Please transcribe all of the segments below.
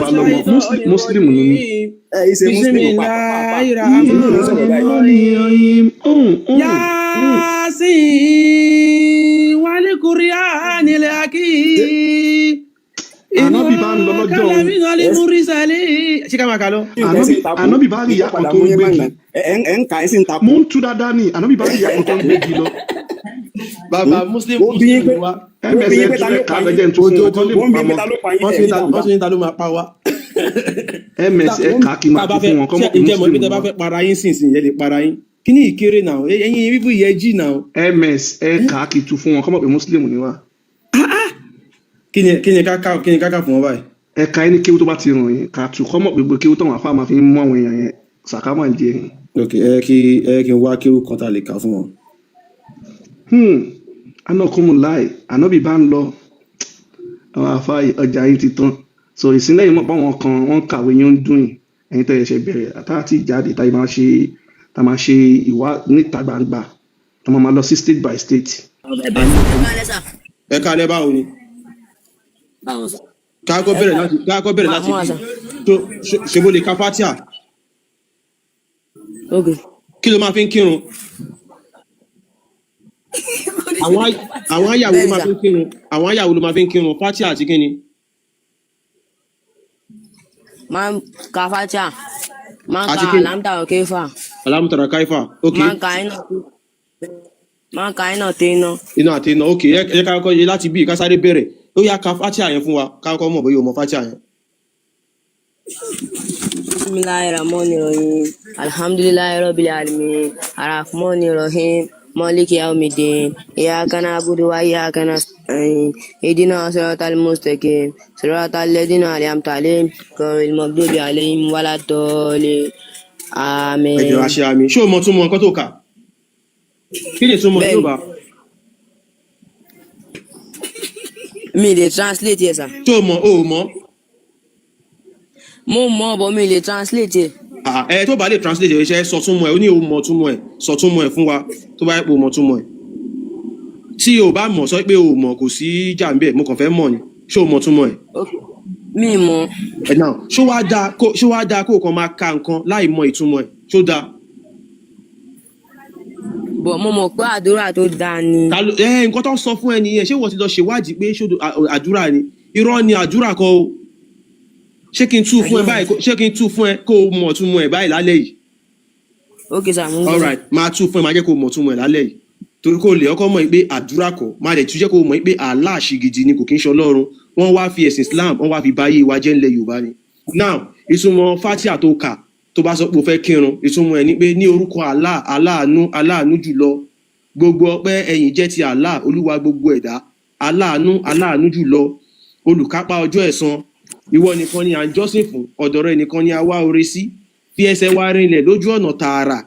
bàbá lọ́mọ Muslim ni mí. Ìṣe Muslim Yasin wal Qur'anil hakim. Ànábì bá ń lọ lọ́jọ́ ṣé ká máa kà lọ. Ànábì bá rí ìyá kan tó ń gbégi. Mo ń tú dáadáa ní Ànábì bá rí ìyá kan tó ń gbégi lọ. Bàbá Muslim wa. MSN tó lè ká lẹ́jẹ̀ tó fún ọkọ lè pamọ́. Wọ́n fi ní ta ló máa pa wá. MSN ká kí máa fún wọn kọ́ mọ́ pé Muslim wa. Ìjẹ́ bá fẹ́ Muslim para yín sínsìn yẹn lè para yín. Kí ni ìkéré náà? Ẹ̀yin bíbú yẹ jí náà. MSN ká kí tu fún wọn kọ́ mọ́ pé Muslim ni wá. Kí ni káká fún wọn báyìí? Ẹ̀ka ẹni kéwú tó bá ti ràn yín ká tu kọ́ mọ́ pé gbogbo kéwú táwọn afá máa fi mú àwọn èèyàn yẹn sàkámà jẹ yín. Ok, kí n wá kéwú kan tá lè kà fún wọn. Anọ́kùnmù láì Ànábì bá ń lọ àwọn afá ọjà yìí ti tán. So ìsínlẹ̀ yìí mọ̀ pé àwọn kan wọ́n kàwé yín ń dùn yìí ẹ̀yin tẹ̀ ẹ̀ṣẹ̀ bẹ̀rẹ̀ àtàtì ìjáde tá a máa ṣe ìwà níta gbangba tá a máa lọ sí state by state. Ẹ ká lẹ́ báwo ni? Káàkọ́ bẹ̀rẹ̀ láti ṣe bó lè ka Fátíà. Kí ló máa fi ń kírun? Àwọn àyàwó ló máa fi ń kírun. Àwọn àyàwó ló máa fi ń kírun Fátíà àti kíni? Máa ń ka Fátíà. Máa ń ka Alámùtàrà Káífà. Alámùtàrà Káífà. Ok. Máa ń ka iná àti iná. Iná àti iná. Ok. Ẹ ká kọ́ yé láti bí ká sáré bẹ̀rẹ̀. Ó yá ka Fátíà yẹn fún wa. Ká kọ́ mọ̀ bóyá o mọ̀ Fátíà yẹn. Bismillahirrahmanirrahim. Alhamdulillahi rabbil alamin. Arrahmanirrahim. Maliki yawmiddin. Iyyaka na'budu wa iyyaka nasta'in. Ihdinas siratal mustaqim. Siratal ladzina an'amta alaihim ghayril maghdubi alaihim waladdallin. Àmín. Ẹ jẹ́ wá ṣe àmín. Ṣé o mọ̀ túmọ̀ nǹkan tó kà? Kí ni túmọ̀ Yorùbá? Mi lè translate yẹ sà. Ṣé o mọ̀ o mọ̀? Mo mọ̀ bọ̀ mi lè translate yẹ. Tó bá lè translate ẹ̀ ṣe sọ túmọ̀ ẹ̀ ó ní o mọ̀ túmọ̀ ẹ̀ sọ túmọ̀ ẹ̀ fún wa tó bá yẹ pé o mọ̀ túmọ̀ ẹ̀. Tí o bá mọ̀ sọ pé o mọ̀ kò sí jà ń bẹ̀ mo kàn fẹ́ mọ̀ ni. Ṣé o mọ̀ túmọ̀ ẹ̀? Mi mọ̀. Ẹ̀ náà ṣó wá dáa kó o kàn máa ka nǹkan láì mọ̀ ìtumọ̀ ẹ̀ ṣó dáa? Bọ̀ mo mọ̀ pé àdúrà tó dáa ni. Nǹkan tó ń sọ fún ẹ nìyẹn ṣé wọ́n ti lọ ṣèwádìí pé ṣó àdúrà ni irọ́ ni àdúrà kọ́ o. Ṣé kí n tú fún ẹ báyìí kó o mọ̀ túmọ̀ ẹ̀ báyìí lálẹ́ yìí? Ok sir, mo ń gbọ́. All right, máa tú fún ẹ máa jẹ́ kó o mọ̀ túmọ̀ ẹ̀ lálẹ́ yìí torí kó o lè ọkọ mọ̀ pé àdúrà kọ́ máa dẹ̀ tún jẹ́ kó o mọ̀ pé Allah ṣìgìdì ni kò kí ń ṣe Ọlọ́run wọ́n wá fi ẹ̀sìn Islam wọ́n wá fi báyé wa jẹ́ ńlẹ̀ Yorùbá ni. Now ìtumọ̀ Fátíà tó kà tó bá sọ pé o fẹ́ kírun ìtumọ̀ ẹ̀ ni pé ní orúkọ Allah aláàánú jùlọ gbogbo ọpẹ́ ẹ̀yìn jẹ́ ti Allah olúwa gbogbo ẹ̀dá aláàánú jùlọ olùkápá ọjọ́ ẹ̀san ìwọ nìkan ni à ń jọ́sìn fún ọ̀dọ̀ rẹ nìkan ni a wá oore sí fi ẹsẹ̀ wa rinlẹ̀ lójú ọ̀nà tààrà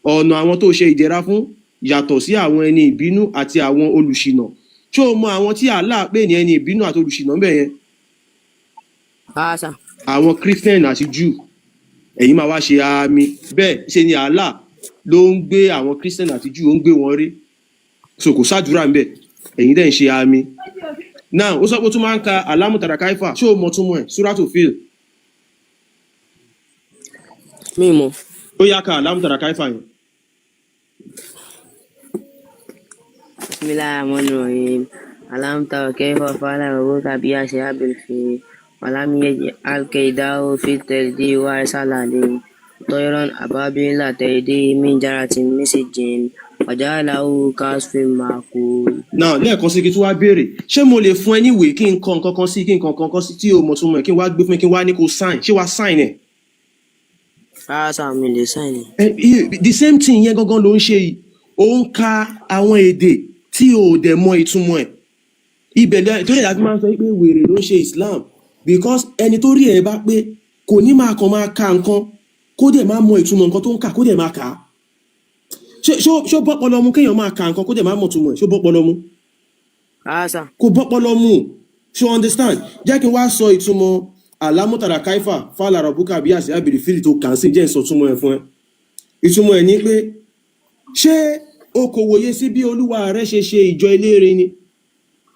ọ̀nà àwọn tó ṣe ìdẹ̀ra fún yàtọ̀ sí àwọn ẹni ìbínú àti àwọn olùṣìnà ṣé o mọ àwọn tí Allah pè ní ẹni ìbínú àti olùṣìnà ń bẹ̀ yẹn? Àwọn Christian àti Jew ẹ̀yin máa wá ṣe àmì bẹ́ẹ̀ ṣe ni Allah ló ń gbé àwọn Christian àti Jew ó ń gbé wọn rí so kò sádùúrà ń bẹ̀ ẹ̀yin dẹ̀ ń ṣe àmì. Now ó sọ pé ó tún máa ń ka Alámùtàrà Káífà ṣé o mọ̀ túmọ̀ ẹ̀ Suratul Fil? Mi mọ̀. Ó yá ka Alámùtàrà Káífà yẹn. Bismillahirrahmanirrahim. Alamtara kayfa fa'ala rabbuka bi ashabil fil wa lam yaj'al kaydahu fi tadlil wa arsala alayhim tayran ababila tarmihim min jaratin misjin wa ja'alahu kasfin ma'kul. Now lẹ́ẹ̀kan sí kí tí wá béèrè ṣé mo lè fún ẹ níwèé kí n kọ nǹkan kan sí kí n kọ nǹkan kan sí tí o mọ̀ túmọ̀ ẹ̀ kí n wá gbé fún ẹ kí n wá ní kó sign ṣé wá sign ẹ̀? Mi lè sign ẹ̀. The same thing yẹn gangan ló ń ṣe yìí ó ń ka àwọn èdè tí o dẹ̀ mọ̀ ìtumọ̀ ẹ̀ ibẹ̀ tó lè láti máa sọ pé wèrè ló ń ṣe Islam because ẹni tó rí ẹ̀ bá pé kò ní máa kàn máa ka nǹkan kó dẹ̀ máa mọ̀ ìtumọ̀ nǹkan tó ń kà kó dẹ̀ máa kà á ṣó bọ́pọlọ mú kéèyàn máa ka nǹkan kó dẹ̀ máa mọ̀ ìtumọ̀ ẹ̀ ṣó bọ́pọlọ mú? Kò bọ́pọlọ mú ṣó understand jẹ́ kí n wá sọ ìtumọ̀ Alámùtàrà Káífà fa'ala rabbuka bi ashabil fil tó kàn sí jẹ́ ìsọ ìtumọ̀ ẹ̀ fún ẹ ìtumọ̀ ẹ̀ ní pé ṣé o kò wòye sí bí olúwa rẹ ṣe ṣe ìjọ eléere ni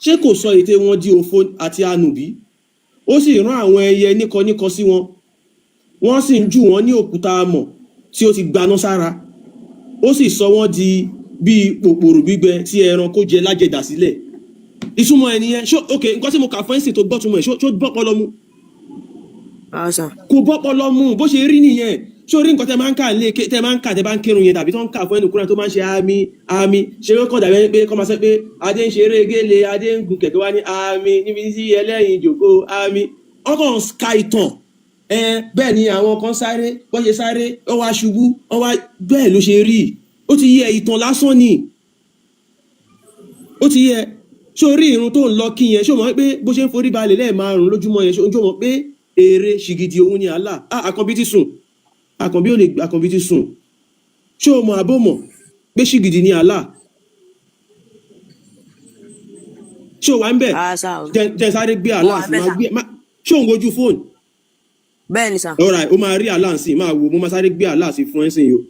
ṣé kò sọ ète wọn di òfo àti ànùbí ó sì rán àwọn ẹyẹ níkọníkọ sí wọn wọ́n sì ń jù wọ́n ní òkúta amọ̀ tí ó ti gbaná sára ó sì sọ wọ́n di bíi pòpòrò gbígbẹ tí ẹranko jẹ lájẹdà sílẹ̀. Ìtumọ̀ ẹ̀ nìyẹn. Ok, nǹkan tí mo kà fún ẹ̀sìn tó gbọ́ túmọ̀ ẹ̀ ṣó bọ́pọlọ mu? Kò bọ́pọlọ mu, bó ṣe rí nìyẹn. Ṣé orí nǹkan tẹ máa ń kà lé tẹ máa ń kà tẹ bá ń kírun yẹn tàbí tó ń kà fún ẹnu kúrò tó máa ń ṣe àmì ṣe wọ́n kàn dàbí pé kọ́ máa sọ pé adé ń ṣeré gélé adé ń gun kẹ̀kẹ́ wá ní àmì níbi tí ẹlẹ́yin ìjòkó àmì ọkàn ka ìtàn bẹ́ẹ̀ ni àwọn kan sáré wọ́n ṣe sáré wọ́n wá ṣubú wọ́n wá bẹ́ẹ̀ ló ṣe rí ó ti yẹ ìtàn lásán ni ó ti yẹ. Ṣé orí irun tó ń lọ kí yẹn ṣé o mọ̀ pé bó ṣe ń forí balẹ̀ lẹ́ẹ̀márùn lójúmọ́ yẹn ṣé o mọ̀ pé èrè ṣìgìdì òun ni Allah àkànbí ti sùn àkànbí ò lè àkànbí ti sùn ṣé o mọ̀ àbó mọ̀ pé ṣìgìdì ni Allah ṣé o wà ń bẹ̀ jẹ́ sáré gbé Allah sí máa gbé ṣé o ń wojú fóònù. Bẹ́ẹ̀ni sà. Alright, ó máa rí Allah sí máa wo mo máa sáré gbé Allah sí fún ẹ̀sìn yìí o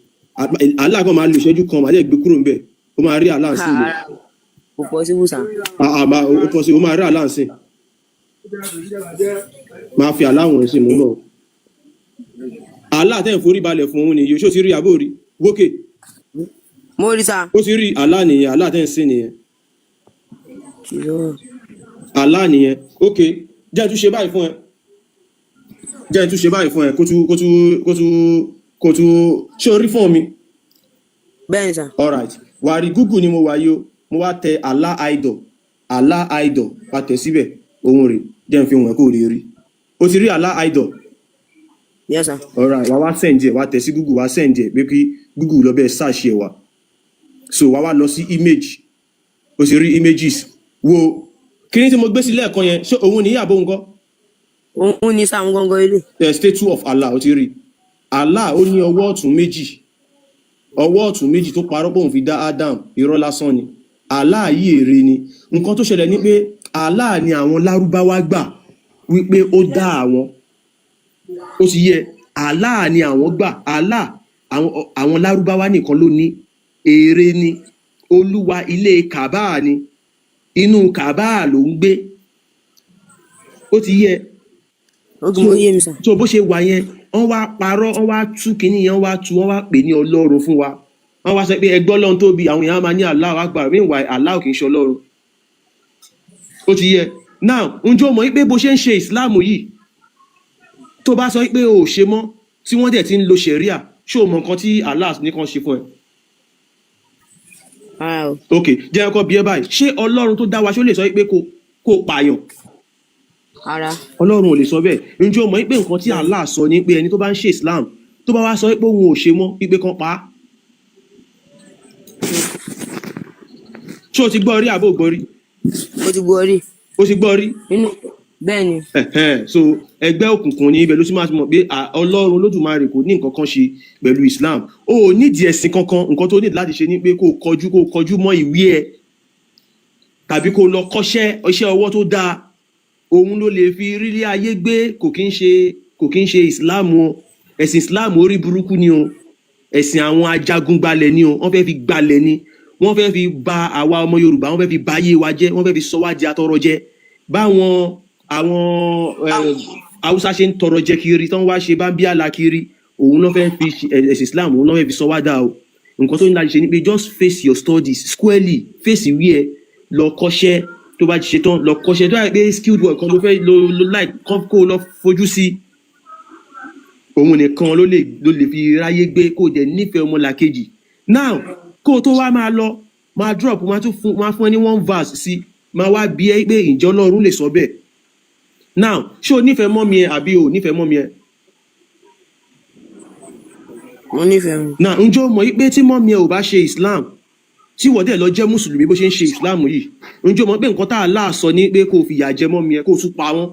Allah kan máa lo ìṣẹ́jú kan màá lè gbé kúrò ń bẹ̀ ó máa rí Allah sí yìí. Kò possible sà. Ó possible ó máa rí Allah sí máa fi aláwọ̀ sí mú lọ. Allah tẹ́ ń forí balẹ̀ fún òun nìyí ṣó ti rí àbó rí wókè. Mo rí sà. Ó ti rí Allah nìyẹn Allah tẹ́ ń sìn nìyẹn. Allah nìyẹn. Ok, jẹ́ tún ṣe báyìí fún ẹ kó tún ṣé orí fún mi. Bẹ́ẹ̀ni sà. Alright, wà rí Google ni mo wà yìí o mo wá tẹ Allah idol wá tẹ síbẹ̀ ohun rẹ̀ jẹ́ n fi hàn kó rí rí o ti rí Allah idol. Yes sir. Alright, wá send ẹ̀ wá tẹ sí Google wá send ẹ̀ pé kí Google lọ bẹ́ẹ̀ search ẹ̀ wá so wá lọ sí image o sì rí images wo kí ni tí mo gbé sí lẹ́ẹ̀kan yẹn ṣé òun ní ìyàbọ̀ nǹkan. Òun ní sáà ń gángan ilé. The statue of Allah o ti rí Allah ó ní ọwọ́ ọ̀tún méjì tó parọ́ pé òun fi dá Adam irọ́ lásán ni. Allah yìí èrè ni nǹkan tó ṣẹlẹ̀ ní pé Allah ni àwọn lárúbáwá gbà wípé ó dá àwọn ó ti yẹ Allah ni àwọn gbà Allah àwọn lárúbáwá nìkan ló ní èrè ni olúwa ilé Kaaba ni inú Kaaba ló ń gbé ó ti yẹ. So bó ṣe wà yẹn wọ́n wá parọ́ wọ́n wá tú kínní yẹn wọ́n wá pè ní Ọlọ́run fún wa wọ́n wá sọ pé ẹgbọ́ Ọlọ́run tóbi àwọn èèyàn máa ní Allahu Akbar meanwhile Allah kì í ṣe Ọlọ́run ó ti yẹ. Now ǹjẹ́ o mọ̀ pé bó ṣe ń ṣe Islam yìí tó bá sọ pé o ò ṣe mọ́ tí wọ́n dẹ̀ ti ń lo ṣẹ̀ríà ṣé o mọ̀ nǹkan tí Allah ní kan ṣe fún ẹ. Ok, jẹ́ ẹ̀kọ́ bí ẹ báyìí ṣé Ọlọ́run tó dá wa ṣó lè sọ pé kó pààyàn. Ọlọ́run ò lè sọ bẹ́ẹ̀. Ǹjẹ́ o mọ̀ pé nǹkan tí Allah sọ ní pé ẹni tó bá ń ṣe Islam tó bá wá sọ pé òun ò ṣe mọ́ pípé kan pa á. Ṣé o ti gbọ́ rí àbó gbọ́ rí? Mo ti gbọ́ rí. O ti gbọ́ rí? Bẹ́ẹ̀ ni. So ẹgbẹ́ òkùnkùn ní ibẹ̀ ló sì máa mọ̀ pé Ọlọ́run Olódùmarè kò ní nǹkan kan ṣe pẹ̀lú Islam. O ò nídìí ẹ̀sìn kankan nǹkan tó ní láti ṣe ní pé kó kọjú mọ́ ìwé ẹ tàbí kó lọ kọ́ṣẹ́ iṣẹ́ ọwọ́ tó dáa òun ló lè fi rílé ayé gbé kò kí ń ṣe Islam o ẹ̀sìn Islam orí burúkú ni o ẹ̀sìn àwọn ajagun gbalẹ̀ ni o wọ́n fẹ́ fi gbalẹ̀ ni wọ́n fẹ́ fi ba àwa ọmọ Yorùbá wọ́n fẹ́ fi ba ayé wa jẹ́ wọ́n fẹ́ fi sọ wá di atọrọ jẹ báwọn àwọn Haúsá ṣe ń tọrọ jẹ kiri tán wá ṣe bá ń bí àlà kiri òun náà fẹ́ fi ẹ̀sìn Islam òun náà fẹ́ fi sọ wá dà o nǹkan tó ní láti ṣe ni pé just face your studies squarely face ìwé ẹ lọ kọ́ṣẹ́ tó bá ti ṣe tán lọ kọ́ṣẹ́ tó yà pé skilled work kan ló fẹ́ lo like kó lọ fojú sí òun nìkan ló lè fi ráyé gbé kó dẹ̀ nífẹ̀ẹ́ ọmọlàkejì. Now kó tó wá máa lọ máa drop máa fún ẹ ní one verse sí máa wá bí ẹ pé ǹjẹ́ Ọlọ́run lè sọ bẹ́ẹ̀. Now ṣé o nífẹ̀ẹ́ mọ́mí ẹ àbí o nífẹ̀ẹ́ mọ́mí ẹ? Mo nífẹ̀ẹ́ mi. Now ǹjẹ́ o mọ̀ pé tí mọ́mí ẹ ò bá ṣe Islam tí wọ́n dẹ̀ lọ jẹ́ mùsùlùmí bó ṣe ń ṣe Islam yìí ǹjẹ́ o mọ̀ pé nǹkan tá Allah sọ ní pé kó fìyà jẹ mọ́mí ẹ kó tún pa wọ́n.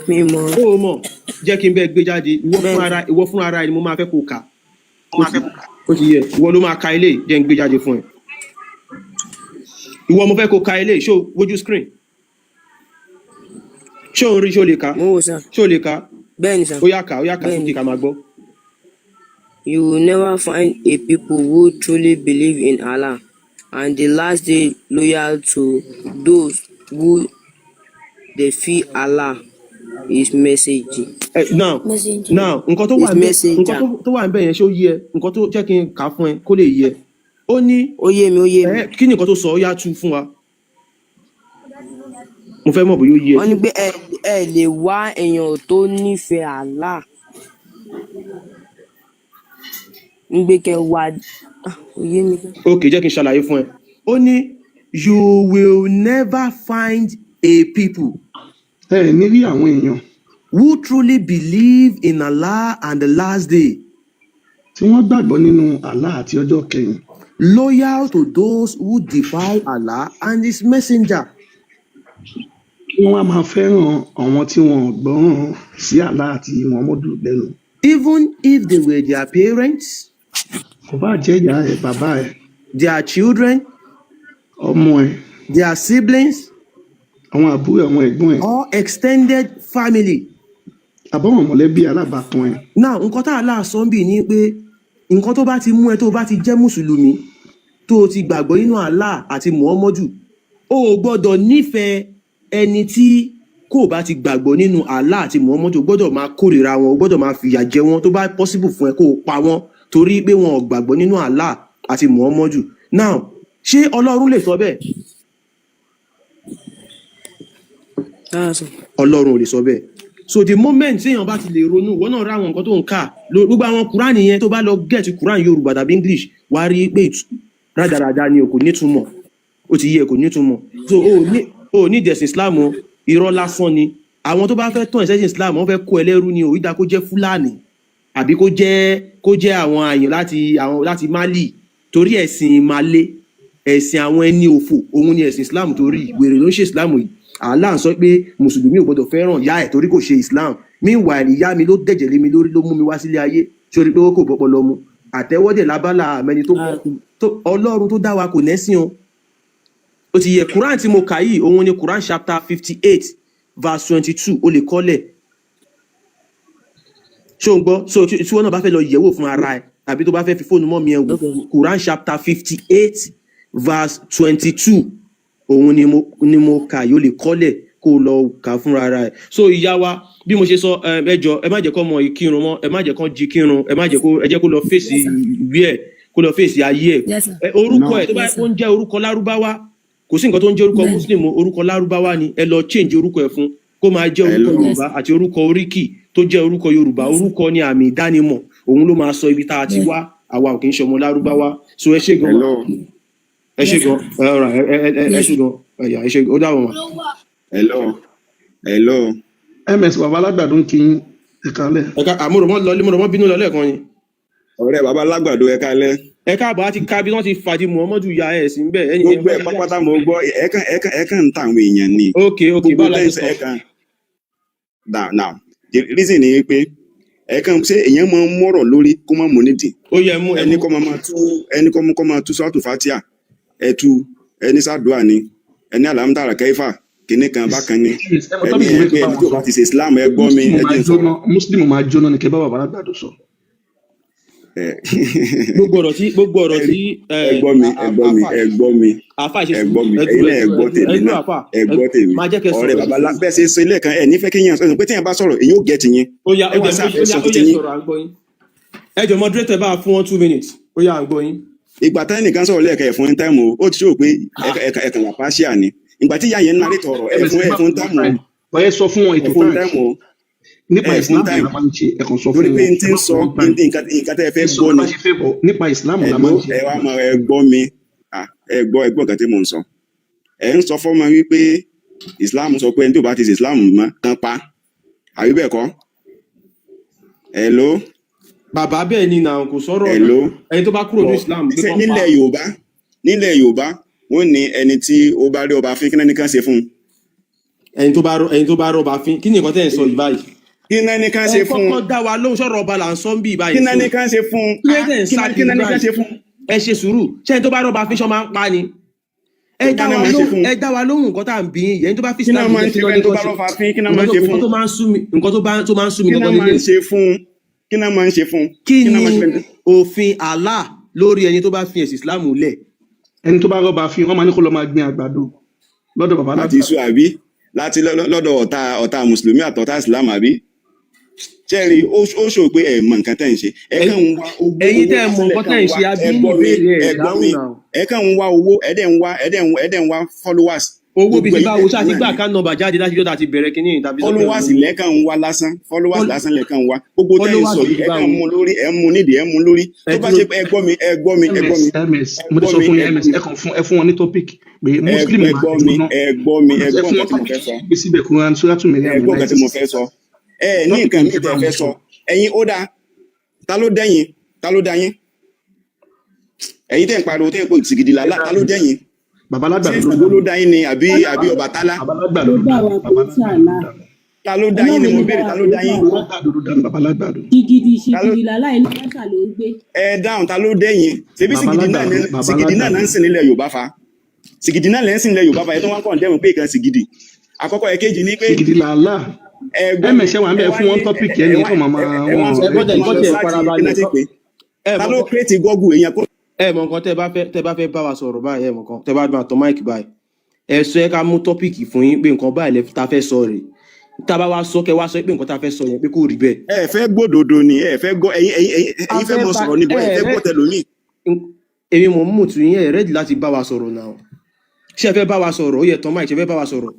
Mi mọ̀. Ó mọ̀ jẹ́ kí n bẹ́ẹ̀ gbé jáde ìwọ fún ara ẹni mo máa fẹ́ kó kà ó ti yẹ ìwọ ló máa ka ilé jẹ́ n gbé jáde fún ẹ ìwọ mo fẹ́ kó ka ilé ṣó wojú screen ṣó ń rí ṣó lè ka ṣó lè ka bẹ́ẹ̀ni sà ó yá ka sí ká máa gbọ́. You will never find a people who truly believe in Allah and the last day loyal to those who they fear Allah, His messenger. Now nǹkan tó wà His ń bẹ messenger. nǹkan tó wà ń bẹ yẹn ṣé ó yé ẹ nǹkan tó jẹ́ kí n kà á fún ẹ kó lè yé ẹ ó ní Ó yé mi. kí ni nǹkan tó sọ ó yá tú fún wa mo fẹ́ mọ̀ bóyá ó yé ẹ. Wọ́n ní pé ẹ lè wá èèyàn tó nífẹ̀ẹ́ Allah. Ń gbé kẹ́ wá. Ó yé mi. ok jẹ́ kí n ṣàlàyé fún ẹ ó ní you will never find a people ẹ ní rí àwọn èèyàn who truly believe in Allah and the last day, tí wọ́n gbàgbọ́ nínú Allah àti ọjọ́ kẹyìn, loyal to those who defy Allah and His messenger, kí wọ́n wá máa fẹ́ràn àwọn tí wọn ò gbọ́ràn sí Allah àti Muhammadu lẹ́nu. even if they were their parents, Kò bá jẹ́ ìyá ẹ̀, bàbá ẹ̀, their children, ọmọ ẹ̀, their siblings, àwọn àbúrò ẹ̀, àwọn ẹ̀gbọ́n ẹ̀, or extended family. àbọ̀wọ̀n mọ̀lẹ́bí alábàátan ẹ̀. Now nǹkan tá Allah sọ ń bì ní pé nǹkan tó bá ti mú ẹ tó bá ti jẹ́ mùsùlùmí tó o ti gbàgbọ́ nínú Allah àti Muhammadu o ò gbọ́dọ̀ nífẹ̀ẹ́ ẹni tí kò bá ti gbàgbọ́ nínú Allah àti Muhammadu o gbọ́dọ̀ máa kórìíra wọn o gbọ́dọ̀ máa fìyà jẹ wọn tó bá possible fún ẹ kó o pa wọn torí pé wọn ò gbàgbọ́ nínú Allah àti Muhammadu. Now ṣé Ọlọ́run lè sọ bẹ́ẹ̀? Ọlọ́run ò lè sọ bẹ́ẹ̀. So the moment téèyàn bá ti lè ronú wọn náà ráwọn nǹkan tó ń kà gbogbo àwọn Quran yẹn tó bá lọ get Quran Yorùbá tàbí English wá rí pé rádaràda ni o kò nítumọ̀ ó ti yẹ kò nítumọ̀ so o ní ìdẹ̀sìn Islam o irọ́ lásán ni àwọn tó bá fẹ́ tán ìṣẹ́sìn Islam wọ́n fẹ́ kó ẹlẹ́rú ni o ìdá kó jẹ́ Fúlàní àbí kó jẹ́ àwọn àyàn láti Mali torí ẹ̀sìn Malé ẹ̀sìn àwọn ẹni òfò òun ni ẹ̀sìn Islam torí wèrè ló ń ṣe Islam yìí Allah sọ pé mùsùlùmí ò gbọdọ̀ fẹ́ràn ìyá ẹ̀ torí kò ṣe Islam meanwhile ìyá mi ló dẹ̀jẹ̀ lé mi lórí ló mú mi wá sílé ayé sórí pé ó kò bọ́pọ̀ lọ mu àtẹ́wọ́dẹ̀ lábálà àmẹ́ni tó Ọlọ́run tó dá wa kò nẹ́sìn o ó ti yẹ Quran tí mo kà yìí òun ni Quran chapter 58 verse 22 ó lè kọ́lẹ̀ ṣó ń gbọ́ so tí wọ́n náà bá fẹ́ lọ yẹ̀wò fún ara ẹ̀ àbí tó bá fẹ́ fi fóònù mọ́ mi ẹ̀ wò Quran chapter 58 verse 22 òun ni mo kà yóò lè kọ́lẹ̀ kó lọ kà fúnra ara ẹ̀. So ìyá wa bí mo ṣe sọ ẹjọ ẹ má jẹ́ kó mọ ìkírun mọ́ ẹ má jẹ́ kó jí kírun ẹ jẹ́ kó lọ fèsì ìwé ẹ̀ kó lọ fèsì ayé ẹ̀ orúkọ ẹ̀ tó bá tó ń jẹ́ orúkọ lárúbáwá kò sí nǹkan tó ń jẹ́ orúkọ muslim orúkọ lárúbáwá ni ẹ lọ change orúkọ ẹ̀ fún kó máa jẹ́ orúkọ yorùbá àti orúkọ oríkì tó jẹ́ orúkọ yorùbá orúkọ ni àmì ìdánimọ̀ òun ló máa sọ ibi tá a ti wá àwa ò kì í ṣe ọmọ lárúbáwá so ẹ ṣé gan ẹ ṣé gan ẹ ṣé gan ẹyà ẹ ṣé ó dáwọn wa. hello ms baba alágbàdo ń kí yín ìkàlẹ̀. àmúròmọ́ bínú lọ lẹ́ẹ̀kan ni. ọ̀rẹ́ baba alágbàdo ẹ kálẹ́. ẹ káàbọ̀ àti kábí wọ́n ti fàdí Muhammadu ya ẹ̀ sí bẹ́ẹ̀. gbogbo ẹ̀ pápátá mo gbọ́ ẹ̀kan ń ta àwọn èèyàn ni. ok bá la sọ. now the reason ni pé ẹ̀kan ṣé èèyàn máa ń mọ̀rọ̀ lórí kó má mú nídìí. ó yẹ mú ẹni kọ́ máa tú sọ́ọ̀tù fatia ẹ̀tú ẹni sàdúà ni ẹni alámúdàrà kẹfà kìnnì kan bákan ni ẹni ẹgbẹ́ ẹni tó bá ti ṣe Islam ẹ gbọ́ mi ẹjẹ sọ. muslim máa jóná ni kẹ bá bàbá alágbàdo sọ. gbogbo ọ̀rọ̀ tí ẹ gbọ́ mi ẹ̀yin náà ẹ gbọ́ tèmi náà ẹ gbọ́ tèmi ọ̀rẹ́ bàbá bẹ́ẹ̀ ṣe sọ ilé kan ẹ nífẹ̀ẹ́ kí yẹn sọ pé téèyàn bá sọ̀rọ̀ èyí ò gẹ̀ tì yín. ó yá sọ̀rọ̀ àgbọ̀ yín ẹ jọ moderator bá fún 2 minutes ó yá àgbọ̀ yín. ìgbà táyà nìkan sọ̀rọ̀ lẹ́ẹ̀kan ẹ̀fún táìmù ó ti ṣó pé ẹ̀kan wà pàṣẹ ni ìgbà tí ìyá yẹn ń narí tọrọ ẹ̀fún táìmù ọ̀yẹ́ sọ fún wọn ètò táìmù nípa Islam la máa ń ṣe ẹ̀kan sọ fún wọn. lórí pé n ti ń sọ nǹkan tẹ́ ẹ fẹ́ gbọ́ ni nípa Islam la máa ń ṣe. ẹ wá máa ẹ gbọ́ mi ẹ gbọ́ nǹkan tí mò ń sọ ẹ ń sọ fọ́mọ wípé Islam sọ pé ẹni tó bá ti ṣe Islam mọ́ kan pa àbí bẹ́ẹ̀ kọ́ hello. bàbá bẹ́ẹ̀ ni náà kò sọ̀rọ̀ ẹni tó bá kúrò ní Islam. nílẹ̀ Yorùbá wọ́n ní ẹni tí ó bá rí ọba fín kí náà nìkan ṣe fún un. ẹni tó bá rí ọba fín kí ni nǹkan tẹ́ ẹ̀ ń sọ yìí báyìí. kí náà nìkan ṣe fún un. ẹ kọ́kọ́ dá wa lóhùn sọ̀rọ̀ ọba là ń sọ ń bí báyìí. kí náà nìkan ṣe fún un. kí náà nìkan ṣe fún un. ẹ ṣe sùúrù ṣé ẹni tó bá rí ọba fín ṣọ máa ń pa ni. ẹ dá wa lóhùn nǹkan tá à ń bí yín ẹni tó bá fi Islam nǹkan tó máa ń sú mi gangan nílé. kí náà máa ń ṣe fún un. kí ni òfin Allah lórí ẹni tó bá fi ẹ̀sìn Islam lẹ̀. ẹni tó bá rọ́bà fi wọ́n máa ní kó lọ máa gbin àgbàdo. lọ́dọ̀ bàbá láti iṣu àbí láti lọ́dọ̀ ọ̀tá mùsùlùmí àtọ̀tá islam àbí ṣẹ́ẹ̀rì ó ṣò pé ẹ̀ mọ nǹkan tẹ́ ń ṣe ẹ kàn ń wá owó ẹ̀yin tẹ́ ẹ mọ̀ nǹkan tẹ́ ń ṣe abínú béèrè ẹ̀ ẹ̀gbọ́n dáhùn mi náà. ẹ kàn ń wá owó ẹ̀dẹ̀ ń wá followers Owó bíi ti gbogbo báwo ṣáà ti ẹ̀yin gbà ká nọ́mbà jáde láti jọ́ta ti bẹ̀rẹ̀ kínní tàbí sọ́kẹ́ followers lẹ́ẹ̀kan ń wá lásán followers lásán lẹ́ẹ̀kan ń wá gbogbo tẹ́ ń followers sọ yìí bíi ẹ kàn báwo. ń mú lórí ẹ ń mú nídìí ẹ ń mú lórí tó bá ṣe pé ẹ gbọ́ mi ms mo ti sọ fún yín ms ẹ fún wọn ní topic pé muslim ẹ máa gbọ́ jó mi náà ẹ gbọ́ mi ẹ ẹ gbọ́ fún nǹkan wọn tí mo topic fẹ́ sọ gbé síbẹ̀ Quran suratu ẹ Maryam gbọ́ nǹkan tí mo fẹ́ sọ ẹ ní nǹkan mi tẹ́ fẹ́ sọ ẹ̀yin ó dáa ta ló dẹ́yìn ta ló dá yín ẹ̀yin tẹ́ ń pariwo tẹ́ ń pò sìgìdì lálá ta ló dẹ́yìn bàbá ṣé lágbàdo Ṣàngó ló dá yín ni àbí Ọbàtálá bàbá lágbàdo ló dá wa kó sàlá ta ló dá yín ni mo béèrè ta ló dá yín bàbá lágbàdo ṣìgìdì làlá inú mẹ́ta ló ń gbé. ẹ dáhùn ta ló dẹ́yìn ṣebí Bàbá sìgìdì náà lágbàdo. ń sìn nílẹ̀ Yorùbá fa sìgìdì náà lẹ́ ń sìn nílẹ̀ Yorùbá fa ẹ tó wá kàn dẹ́rùn pé ìkan sìgìdì àkọ́kọ́ ẹ̀kejì ni pé sìgìdì làálà ms wà ń bẹ fún wọn topic yẹn ní kàn máa wọn ta ló kírètì gọ́gù èèyàn kó ẹ mọ̀ nǹkan tẹ́ bá fẹ́ bá wa sọ̀rọ̀ báyìí ẹ mọ̀ nǹkan tẹ́ bá máa tọ́ máìkì báyìí ẹ sọ ẹ ká mú tọ́pìkì fún yín pé nǹkan báyìí ta fẹ́ sọ rè tá a bá wá sọ kẹ wá sọ pé nǹkan tá a fẹ́ sọ yẹn pé kò rí bẹ́ẹ̀. ẹ fẹ́ gbódòdó ni ẹ fẹ́ gbọ́ ẹ̀yin fẹ́ mọ sọ̀rọ̀ níbo ẹ fẹ́ gbọ́ tẹlómi. èmi mò ń mú tù yín ẹ rẹ́dì láti bá wa sọ̀rọ̀ náà ṣé ẹ fẹ́ bá wa sọ̀rọ̀ ó yẹ tán máìkì ṣe fẹ́ bá wa sọ̀rọ̀.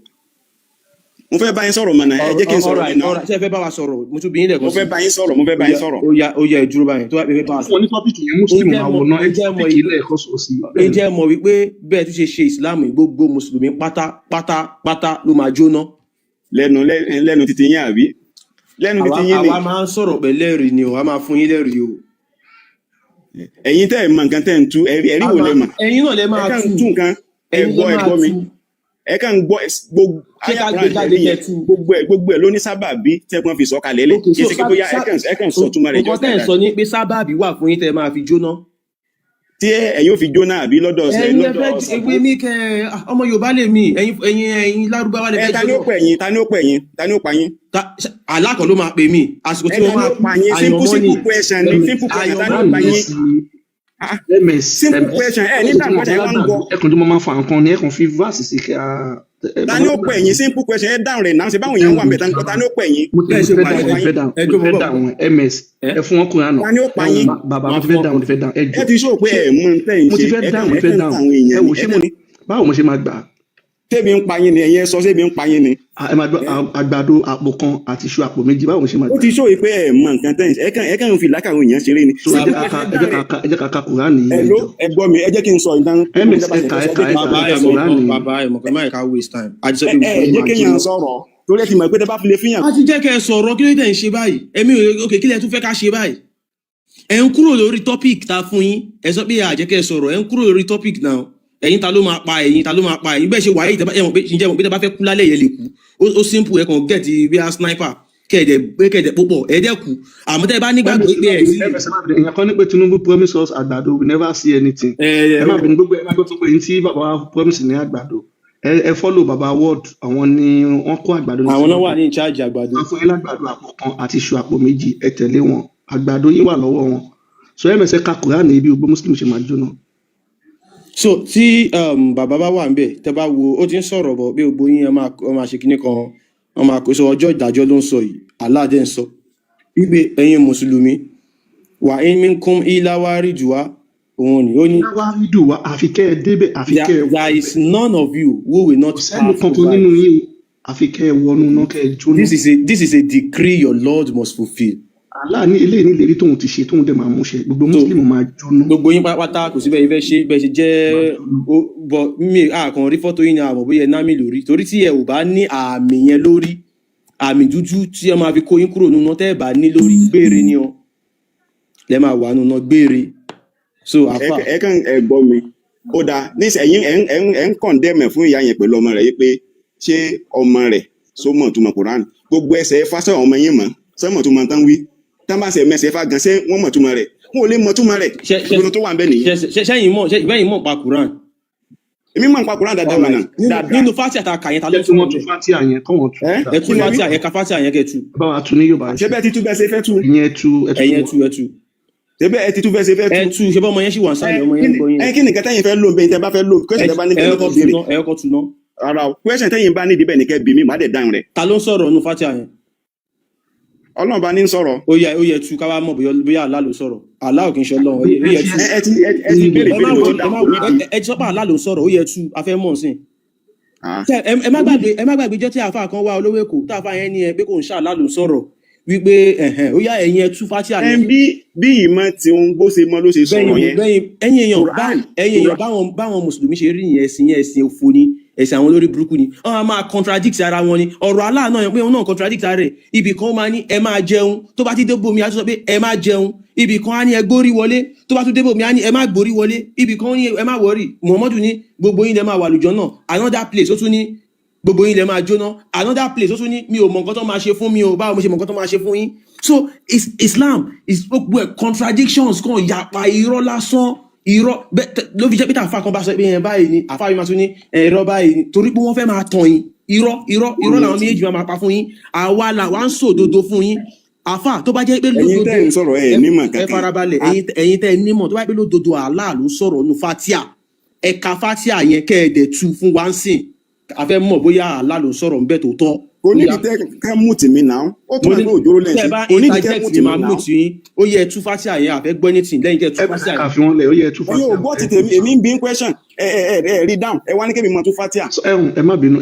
mo fẹ́ bá yín sọ̀rọ̀ mọ̀nà ẹ jẹ́ kí n sọ̀rọ̀ mi náà ṣé ẹ fẹ́ bá wa sọ̀rọ̀ mo tún bí yín lẹ́ẹ̀kan mo fẹ́ bá yín sọ̀rọ̀ mo fẹ́ bá yín sọ̀rọ̀. ó yá ìdúró báyìí tó wà pé bá wa fún wọn ní topic yẹn muslim Ǹjẹ́ àwọn mọ̀- náà ẹ ǹjẹ́ mọ̀ topic ilé ẹ̀kọ́ sọ sí ǹjẹ́ ẹ mọ̀ wípé bẹ́ẹ̀ tún ṣe islam yìí, gbogbo mùsùlùmí pátápátá ló máa jóná. lẹ́nu títí yín àbí lẹ́nu títí yín ni àwa máa ń sọ̀rọ̀ pẹ̀lú ẹ̀rí ni o a máa fún yín lẹ́rìí o. ẹ̀yin tẹ́ ẹ̀ mọ nǹkan tẹ́ ẹ̀ ń tú ẹ̀rí wò lẹ́ mọ̀ ẹ̀yin náà lè ẹ máa kàn tú ń tú nǹkan ẹ ẹ̀yin gbọ́ lè ẹ máa gbọ́ mi tú. ẹ kàn ń gbọ́ gbogbo Ṣé ká gbé jáde ayé kẹ́ tú? gbogbo ẹ̀ ló ní sábàbí tẹ́gbọ́n fi sọ kalẹ̀ lẹ̀ Okay, kì í ṣe pé bóyá ẹ kàn sọ túmọ̀ rẹ̀ nǹkan just tẹ́ like ẹ̀ that. sọ ni pé sábàbí wà fún yín tẹ́ ẹ máa fi jóná. tí ẹ̀yin ò fi jóná àbí lọ́dọ̀ ọ̀sẹ̀ ẹ̀yin lè lọ́dọ̀ fẹ́ ọ̀sẹ̀ gbé mi kẹ́ ọmọ Yorùbá lè mí ẹ̀yin lárúbáwá lè ẹ fẹ́ ta ni ó jóná. pẹ̀ yín ta ni ó pẹ̀ yín ta ni ó pa yín alákọ̀ ló máa pè mí àsìkò ẹ tí ta wọ́n ni máa ó pa yín simple question ni simple question ta ni ó pa yín ms simple question ẹ ní dáhùn question ẹ wá ń gbọ́ ẹkùn tó máa fa nǹkan ni ẹkùn fi verse sí kí a. ta ni ó pẹ̀ yín simple question ẹ dáhùn rẹ̀ náà ṣe báwọn èèyàn wà mẹ́ta nǹkan ta ni ó pẹ̀ yín mo ti Bẹ́ẹ̀ ṣe fẹ́ wà dáhùn ní- mo fẹ́ dáhùn ẹ mo jókòó fẹ́ bọ̀. dáhùn ms ẹ fún wọn kùnrin àná ta ni ó pa yín bàbá mo ti fẹ́ dáhùn mo ti fẹ́ dáhùn ẹ jù ẹ ti sọ pé ẹ mú un tẹ̀ ń mo ṣe ti fẹ́ ẹ dáhùn kàn mo ẹ fẹ́ kàn dáhùn táwọn ẹ èèyàn wò ni ṣé ẹ mo kàn báwo mo ṣe máa gbà tẹ́bi ń pa yín ni ẹ̀yin ẹ sọ ṣébi ń pa yín ni ẹ máa gbọ́ àgbàdo àpò kan àti iṣu àpò méjì báwo mo ṣe máa ó gbà ti sọ pé ẹ mọ nǹkan tẹ̀ ń ṣe ẹ kàn ń fi làákàwọn èèyàn ṣeré ni. so ẹ jẹ́ ká ka Kùránì ẹ yìí ló ẹ gbọ́ mi ẹ jẹ́ kí n sọ ìdán. ms ẹ̀ka bàbá ẹ̀ Kùránì mọ̀ bàbá ẹ̀ mọ̀ kẹ́ máa ká waste time àti sọ pé ẹ jẹ́ kéèyàn sọ̀rọ̀ torí ẹ ti mọ̀ pé tẹ́ bá fi lè fíyàn. a ti jẹ́ kẹ́ ẹ sọ̀rọ̀ kí ló dé ń ṣe báyìí ẹ̀mí òkè kí lẹ tún fẹ́ ká ṣe báyìí ẹ̀ ń kúrò lórí topic ta fún yín ẹ sọ pé àjẹkẹ́ sọ̀rọ̀ ẹ̀ ń kúrò lórí topic náà ẹ̀yin ta ló máa pa ẹ̀yin ta ló máa pa ẹ̀yin bẹ́ẹ̀ ṣe wáyé ìjẹ́ mọ̀ pé tẹ́ bá fẹ́ kú lálẹ́ yẹn lè kú ó simple ẹ̀ kàn gẹ̀ẹ́tì bí a sniper kẹ̀ẹ̀dẹ̀ púpọ̀ ẹ̀ẹ́dẹ̀ kú àmọ́ tẹ́ bá nígbàgbọ́ pé ẹ̀ sí. èèyàn kan ní pé Tinubu promise us àgbàdo we never see anything ẹ má bínú gbogbo ẹ má gbọ́ tó pé ní tí bàbá wa promise ní àgbàdo ẹ follow bàbá word àwọn ni wọ́n kó àgbàdo ní àwọn náà wà ní in charge àgbàdo. wọ́n fún yín lágbàdo àpò kan àti iṣu àpò méjì ẹ tẹ̀lé wọn àgbàdo yín wà lọ́wọ́ wọn so ẹ mẹsẹ ka Kùránì ibi gbogbo muslim ṣe máa jóná. so tí bàbá bá wà ń bẹ̀ tẹ́ bá wo ó ti ń sọ̀rọ̀ bọ̀ bí gbogbo yín ẹ máa ṣe kinní kan wọ́n máa kó sọ ọjọ́ ìdájọ́ ló ń sọ yìí Allah dẹ̀ ń sọ wípé ẹ̀yin mùsùlùmí wà minkum illa waridha òun ni ó ní wá rí dùn wá àfi kẹ́ ẹ débẹ̀ àfi kẹ́ ẹ wọ there is none of you who will not sẹ́ni pass kankan over. nínú yín àfi kẹ́ ẹ wọnú náà kẹ́ ẹ jóná. This is a decree your Lord must fulfill. Allah ní eléyìí ní ìlérí tóun ti ṣe tóun dẹ̀ máa mú ṣe gbogbo muslim máa jóná. gbogbo yín pátápátá kò sí bẹ́ẹ̀ fẹ́ ṣe bẹ́ẹ̀ ṣe jẹ́ bọ̀ mi àkàn rí fọ́tò yín ni àmọ̀ bóyá ẹ náà mi lórí torí tí ẹ ò bá ní àmì yẹn lórí àmì dúdú tí ẹ máa fi kó yín kúrò nínú tẹ́ ẹ bá ní lórí gbére ni ọ lẹ́ máa wà nínú gbére so àfà. ẹ kàn ẹ gbọ́ mi ó dáa nísìnyí ẹ ń kọ̀ndẹ́mẹ̀ fún ìyá yẹn pẹ̀lú ọmọ rẹ̀ yìí pé ṣé ọmọ rẹ̀ só mọ̀ tó mọ̀ Quran gbogbo ẹsẹ̀ fásitì ọmọ yín mọ̀ sọ́mọ̀ tó mọ̀ tán wí tán bá ṣe mẹsẹ̀ fà gan ṣé wọ́n mọ̀ tó mọ̀ rẹ̀ wọn ò lè mọ̀ tó mọ̀ rẹ̀ ìgbóná tó wà ń bẹ̀ nìyí. sẹ́yìn mọ̀ pa Quran. èmi máa ń pa Quran dáadáa mọ̀ náà nínú fásitì àtàkà yẹn ta ló jẹ́ kí tún wọ́n tún fati àyẹn kọ́ wọn tún. ẹ tún fásitì àyẹn ka fásitì àyẹn kẹ tu bá wa tún ní Yorùbá ṣé bẹ́ẹ̀ ti tú bẹ́ẹ̀ ṣe fẹ́ tú ìyẹn tu ẹ̀yẹn tu ṣé bẹ́ẹ̀ ti tú bẹ́ẹ̀ ṣe fẹ́ ẹ tú tu ṣe bá ọmọ yẹn ṣì wà ń sálẹ̀ ọmọ yẹn gbọ́ yín. kí ni kẹta yẹn fẹ́ lò bẹ́ẹ̀ tẹ́ bá fẹ́ lò kí ọ̀sẹ̀ tẹ́ bá ní kẹ́lẹ́ tó béèrè ẹ kọ́ tu náà ara o question tẹ́yìn bá nídìí bẹ́ẹ̀ ni kẹ́ bí mi má dẹ̀ dáhùn rẹ̀ ta ló ń sọ̀rọ̀ nù fatia yẹn ọlọ́run bá ní ń sọ̀rọ̀ ó yẹ tú ká wá mọ̀ bóyá Allah ló sọ̀rọ̀ Allah ò kì í ṣe Ọlọ́run ó yẹ tú ẹ ti béèrè ẹ má béèrè wọ tó dáhùn nídìí ẹ ti sọ pé Allah ló ń sọ̀rọ̀ ó yẹ tú afẹ́ mọ̀ sí Ah, ẹ má gbàgbé jọ́ tí àfa kan wá olówó èkó tá àfa yẹn ní ẹ pé kò ń ṣàlá ló ń sọ̀rọ̀ wípé ó yá ẹ̀yin ẹ tú fatia ẹ yẹn bí ìmọ̀ tí òun bó ṣe mọ ló ṣe sọ̀rọ̀ yẹn ẹ̀yin Quran èèyàn báwọn mùsùlùmí ṣe rí yẹn ẹ̀sìn òfo ni ẹ̀sìn àwọn olórí burúkú ni wọ́n máa contradict ara wọn ni ọ̀rọ̀ Allah náà yẹn pé wọ́n náà contradict ara rẹ̀ ibì kan máa ní ẹ máa jẹun tó bá ti dé bomi á tún sọ pé ẹ máa jẹun ibì kan á ní ẹ gbórí wọlé tó bá tún dé bomi á ní ẹ má gbórí wọlé ibì kan ní ẹ má wọrí Muhammadu ní gbogbo yín lẹ máa wà lùjọ náà another place ó tún ní gbogbo yín lẹ máa jóná another place ó tún ní mi ò mọ nǹkan tó máa ṣe fún mi ò báwo mo ṣe mọ nǹkan tó máa ṣe fún yín so Islam is gbogbo ẹ contradictions kan yapa irọ́ lásán irọ́ ló fi jẹ́ pé àfa kan bá sọ pé yẹn báyìí ni àfa yìí máa tún ní irọ́ báyìí ni torí pé wọ́n fẹ́ máa tàn yín irọ́ làwọn méjèèjì máa pa fún yín àwa làwa ń sòdodo fún yín àfa tó bá jẹ́ pé ẹ̀yin tẹ́ ń sọ̀rọ̀ ẹ̀ nímọ̀ ẹ kankan farabalẹ̀ ẹ̀yin tẹ́ ẹ nímọ̀ tó bá jẹ́ pé lódodo Allah ló sọ̀rọ̀ nu fatia ẹ̀ka fatia yẹn kẹ́ ẹ̀ dẹ̀ tu fún wa ń sìn àfẹ́ mọ̀ bóyá Allah ló sọ̀rọ̀ ń bẹ̀ tó tọ́ onídìí tẹ́ ká mú tèmi náà ó tún àgbẹ̀ òjòrò tẹ́ lẹ́sìn bá onídìí tẹ́ interject mú ni tèmi máa náà mú tí yín ó yẹ tú fatia yẹn àfẹ́ gbọ́ ní tì lẹ́yìn tẹ́ tú ẹ fatia ká yẹn fi wọn lẹ̀ ó yẹ tú ẹ yóò fatia gbọ́ ti tèmi èmi ń bí ń question ẹ rí dáhùn ẹ wá ní kébì mọ́ tún fatia ẹ má bínú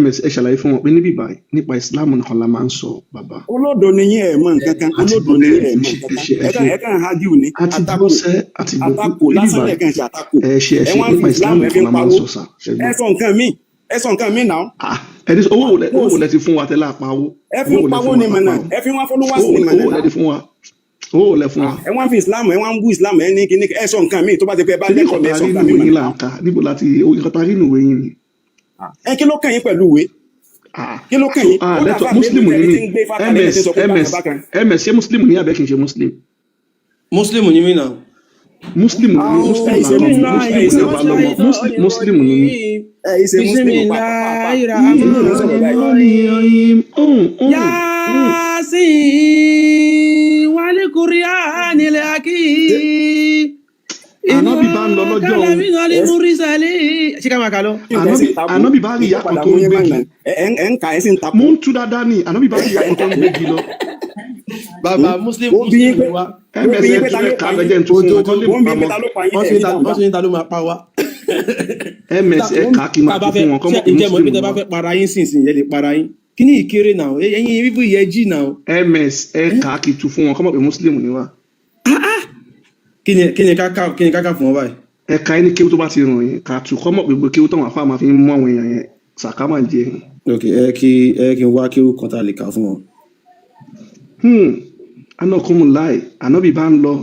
ms ẹ ṣàlàyé fún wọn pé níbí báyìí nípa Islam nìkan la máa ń sọ bàbá olódo ni yín ẹ̀ mọ̀ nǹkan kan àti olódo ni gbọ́dọ̀ yín ẹ̀ mọ̀ nǹkan kan ẹ kàn hágìw ni àti àtakò gbọ́sẹ̀ àti àtakò gbogbo níbí lásán báyìí lẹ́ẹ̀kan ṣe àtakò ẹ ṣe ẹ wá ń fi nípa Islam Islam ẹ fi nìkan ń la máa ń pawó sọ sà ẹ ṣẹgbọn. sọ nǹkan míì náà ẹni owó wo lẹ ti fún wa tẹ́lẹ̀ àpawó ẹ fi ń pawó ni mọ̀nà ẹ fi wá followers ni mọ̀nà owó lẹ ti fún wa owó wo lẹ fún wa. ẹ wá ń fi Islam ẹ wá ń bú Islam ẹ ní kíní ẹ sọ nǹkan míì tó bá ti pẹ́ bá ṣé lẹ́kọ̀ọ́ ẹ sọ nǹkan míì níbo yín là mọ̀nà ń ka níbo láti ìkọta rí ìwé yín ni. ẹ kí ló kàn yín pẹ̀lú ìwé kí ló kàn yín ó lẹ́tọ̀ dàbà muslim mélòó ni ẹni mí tí ń gbé fákàlẹ̀ ẹni tí ń sọ pé bákan bákan ms ṣé muslim ní abẹ́ kì í ṣe muslim muslim ni mí náà muslim ni mí muslim ni mí. ẹ ìṣe muslim pàápàá Yasin wal Qur'anil hakim. Ànábì bá ń lọ lọ́jọ́ òun. Ṣé ká máa kà lọ? Ànábì bá rí ìyá kan tó ń gbégi. ẹ ń ka ẹ sì ń takò Mo ń tú dáadáa ní ànábì bá rí ìyá kan tó ń gbégi lọ. Bàbá muslim ó bí yín pé wa. ms ẹ tún ẹ kà á bẹ́jẹ̀ tó fún wọn kọ́ lè ó ń bí mú pé pamọ́. ta ló pa yín Wọ́n ẹ̀ ní dáhùn sì ní ta ló máa pa wá. ms ẹ kà á kí n máa tún fún wọn kọ́ mọ̀ pé Ǹjẹ́ mọ̀ pé muslim tẹ ni bá wá. fẹ́ para yín sìn yẹn lè para yín? Kí ni ìkéré náà? Ẹyin bíbú ìyẹn jì náà. ms ẹ kà á kí n tún fún wọn kọ́ mọ̀ pé muslim ni wá. Kí ni káká fún ọ báyìí? ẹ̀ka ẹni kéwú tó bá ti ràn yín ká tù kọ́ mọ̀ pé gbogbo kéwú táwọn afá máa fi ń mú àwọn èèyàn yẹn sàkámà jẹ yín. Ok, ẹ kí n wá kí ó kan tá a lè kà fún wọn. Anakumulai ànábì bá ń lọ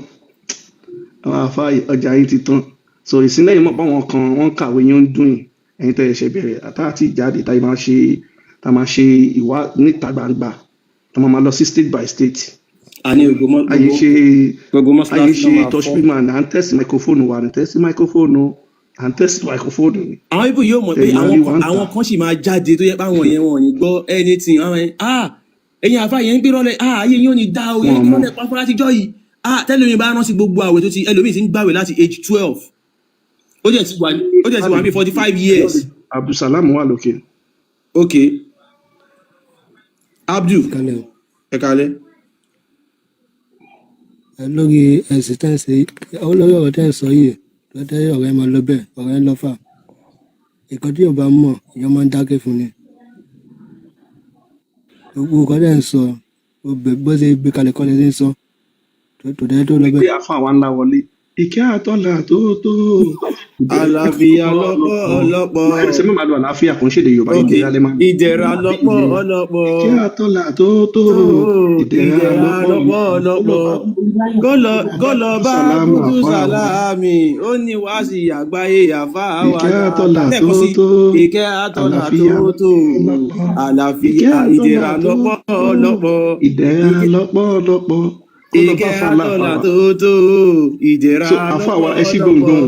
àwọn afá ọjà yín ti tán so ìsínlẹ̀ yìí mọ̀ pé àwọn kan wọ́n kàwé yín ń dùn yín ẹ̀yin tẹ́ ẹ ṣe bẹ̀rẹ̀ àtàtì ìjáde tá a máa ṣe ìwà níta gbangba tá a máa lọ sí state by state. Àní ayé gbogbo ṣe touch screen man à ń test microphone wa à ń test microphone à ń test microphone ni. àwọn ibò yóò mọ̀ pé àwọn kan sì máa jáde tó yẹ pé àwọn yẹn wọn ò ní gbọ́ anything àwọn yẹn ẹ̀yin àfa yẹn ń gbé rọlẹ̀ ayé yín ò ní dá o yẹn ń gbé rọlẹ̀ pápá látijọ́ yìí tẹ́lẹ̀ mi bá rántí gbogbo àwẹ̀ tó ti ẹlòmíì ti ń gbàwẹ̀ láti age 12 ó jẹ́ ti wà bí 45 years. Abdulsalam wà lókè. ok Abdul ẹ kálẹ́. lórí ẹ̀sìn tẹ́ǹsì olórí ọ̀rọ̀ tẹ́ ń sọ yìí lọ́tẹ́ ọ̀rẹ́ máa lọ bẹ́ẹ̀ ọ̀rẹ́ ń lọ fà nǹkan tí yóò bá mọ̀ èèyàn máa ń dákẹ́ fún ni gbogbo nǹkan tẹ́ ń sọ bó ṣe gbé kalẹ̀ kọ́lẹ̀ ṣe ń sọ tó dẹ́ tó lọ bẹ́ẹ̀. pé àfa wa ńlá wọlé ìkẹ́ àtọ́là tó àlàáfíà lọ́pọ̀ ẹ̀sẹ̀ mẹ́ma lo àlàáfíà kò ń ṣèdè Yorùbá ok ìdíyàlẹ́ máa ìdẹ̀ra lọ́pọ̀ ìkẹ́ àtọ́là tó ìdẹ̀ra lọ́pọ̀ gọ́lọ̀ bá kúkú sàlámì ó ní wá sí àgbáyé àfá wa ìkẹ́ àtọ́là tó ìkẹ́ àtọ́là tó àlàáfíà ìdẹ̀ra lọ́pọ̀ ìdẹ̀ra lọ́pọ̀ ìkẹ́ àtọ́là tó ìdẹ̀ra so àfa wa ẹ ṣí gbòǹgbòǹ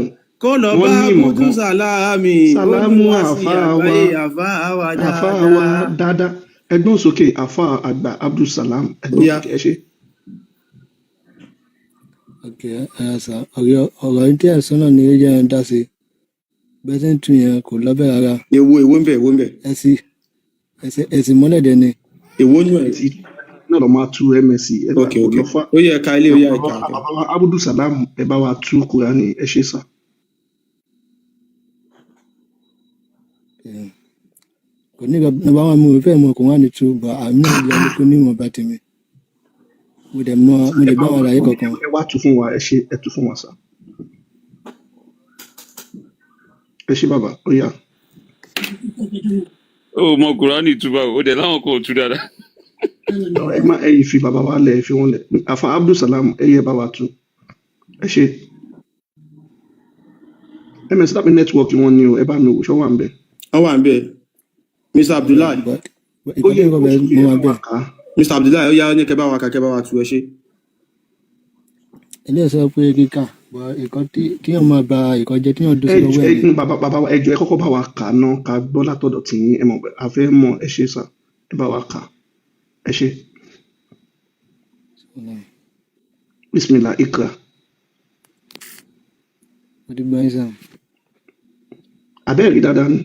kó lọ bá kúkú sàlámì sálámù àfa wa dáadáa ẹgbọn sókè àfa àgbà Abdulsalam ẹgbọn sókè ẹ ṣe. ok ọ̀rọ̀ ní tí ẹ̀ sọ náà ni ó yẹ ẹ̀ ń dá sí bẹ́ẹ̀ tẹ́ ń tún yẹn kò lọ bẹ́ẹ̀ rárá. èwo ń bẹ̀. Ẹ̀sìn mọ́lẹ̀ dẹ̀ ni. èwo nù ẹ̀. Ti náà lọ máa tú MSc ẹ bá ok kò ok lọ fà. ó yẹ ẹ̀ka ilé ó yẹ ẹ̀ka ẹ̀ka. Bàbá Abudu Salam ẹ bá wa tú Kùránì ẹ ṣe sà. Kò ní nọ́mbà wọn mo fẹ́ mọ kò wá ní tú bọ̀ àmì náà lọ kó ní ìwọ̀nba tèmi. Mo dẹ̀ gbọ́ àwọn àlàyé kọ̀ọ̀kan. Ẹ wá tú fún wa ẹ tú fún wa sà. Ẹ ṣe bàbá ó yá. ó mọ kùránì túbà ó dẹ̀ láwọn kò tú dáadáa. Ẹ má ẹ yìí fi bàbá wa lẹ̀ ẹ fi wọn lẹ̀. Àfa Abdul Salam ẹ yẹ bá wa tú. Ẹ ṣe. MS dàbí nẹ́tíwọ̀kì wọn ni o ẹ bá mi wò ṣọ́ wà ń bẹ̀. wọ́n wà ń bẹ̀ Mr. Abdullahi Ó Ìkọ́lé yẹ ìkọ́ kó bẹ́ẹ̀ tú mo ẹ wà bá wa bẹ́ẹ̀. kà á. Mr. Abdullahi ó yá ní kẹ́ bá wa tú ẹ ṣe. Ilé sọ pé kíkà bọ̀ ìkọ́ tí yóò máa ba ìkọ́ jẹ́ tí yóò dó sí lọ́wọ́ ẹ̀ ni. Bàbá wa ẹ jọ̀ọ́ ẹ kọ́kọ́ bá wa kà á náà ká gbọ́ látọ̀dọ̀ tí yín ẹ mọ̀ a fẹ́ mọ̀ ẹ ṣe sà ẹ bá wa kà á. Ẹ ṣe. Bismillah ikra. Mo ti gbọ́ yín sàn. Abẹ́rẹ́ dáadáa ni.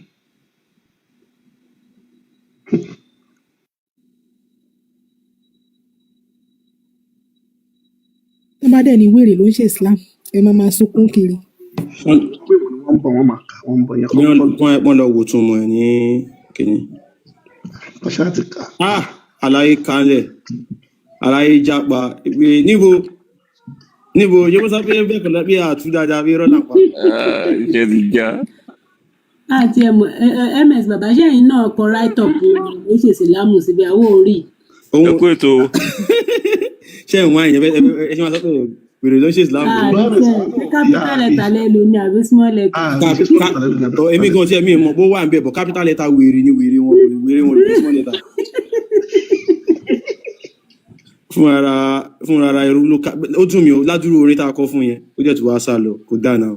tó bá dẹ̀ ní wèrè ló ń ṣe Islam ẹ máa sunkún kiri. Pé wọ́n ni wọ́n ń bọ̀ wọ́n máa kà wọ́n ń bọ̀ yẹn bí kọ́kọ́ wọ́n lọ wò tún mọ̀ ẹ̀ ní kìíní. ọ̀ṣà àti kà. àlàyé kanlẹ̀ àlàyé jápa níbo yẹ mọ́ sábẹ́ bẹ́ẹ̀ kọ́lá bí àtú dáadáa bí rọ́nà pa. iṣẹ́ ti já. àti MS bàbá sẹ́yìn náà kọ right up ó ṣe ìsìlámù síbi àwọn orí. ẹ kú ètò ṣé ìwọ̀n àyìn ẹ ṣe máa sọ pé wèrè ló ń ṣe Islam. ṣé capital letter lẹ́nu ni àbí small letter. èmi gan tí ẹ̀mí mọ̀ bó wà ń bẹ̀ bọ̀ capital letter wèrè ni wèrè wọn lórí small letter. fún ara ẹrú ló ká ó dùn mí o ládùúrò orin tá a kọ fún yẹn ó jẹ́ tó wá sá lọ kò dáa náà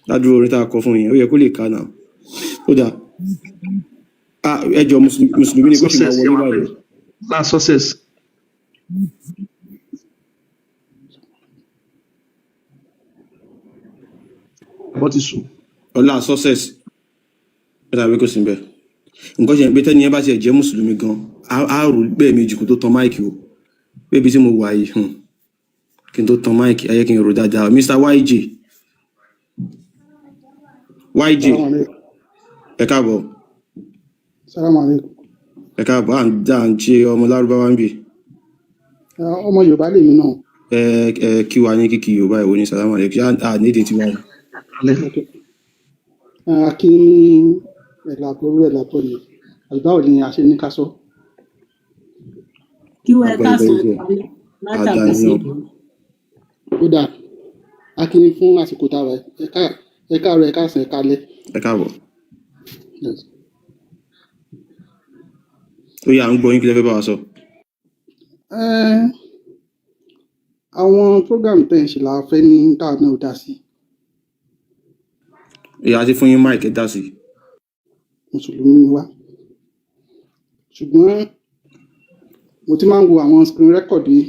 ládùúrò orin tá a kọ fún yẹn ó yẹ kó lè ká náà ó dáa ẹjọ mùsùlùmí ni kó sì máa wọlé báyìí. Last success. Bọ́ ti sùn. ọlá success ẹ tàbí kò sí bẹ́ẹ̀ nǹkan ṣe ń pé tẹ́ni ẹ bá ṣe jẹ́ mùsùlùmí gan á rò bẹ́ẹ̀ méjì kó tó tan máìkì o bébí tí mo wà yìí kí n tó tan máìkì ayé kí n rò dáadáa Mr. YJ ẹ káàbọ̀ Salaam alaikum. ẹ káàbọ̀ à ń ṣe ọmọ lárúbáwá ń bì Ọmọ Yorùbá lèmi náà. kí wa ní kíkì Yorùbá ìwò ní sàlámù àlẹ́kùn à ní èdè tiwa ni. Kí ẹ̀làpọ̀ ni àlùbáwò ni a ṣe ní ká sọ. kí wọ́n ká sọ látàkùn sí ìlú. Ó dáa a kí ni fún àsìkò tá a wà ẹ káàárọ̀ ẹ káàsán ẹ káalẹ́. ẹ káàbọ̀ Yes. ó yá à ń gbọ́ yín kí lẹ fẹ́ bá wa sọ. Àwọn program tẹ̀ ń ṣe la fẹ́ ní káà náà dá sí. ìyá ti fún yín máìkì dá sí. Mùsùlùmí ni wá ṣùgbọ́n mo ti máa ń wo àwọn screen record yìí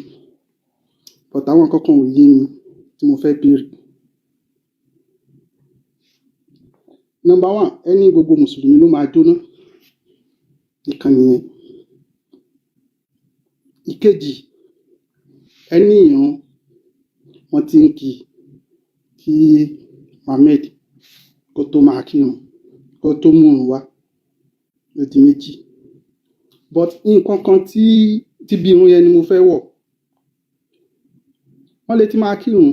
but àwọn kankan ò yé mi tí mo fẹ́ béèrè. Number one, ẹni gbogbo mùsùlùmí ló máa jóná ìkànnì yẹn. Ìkejì, ẹni ìran wọn ti ń kí Mohammed kó tó máa kírun kó tó mú un wá ló di méjì but nǹkan kan tí bí irun yẹn ni mo fẹ́ wọ̀. Wọ́n lè ti máa kírun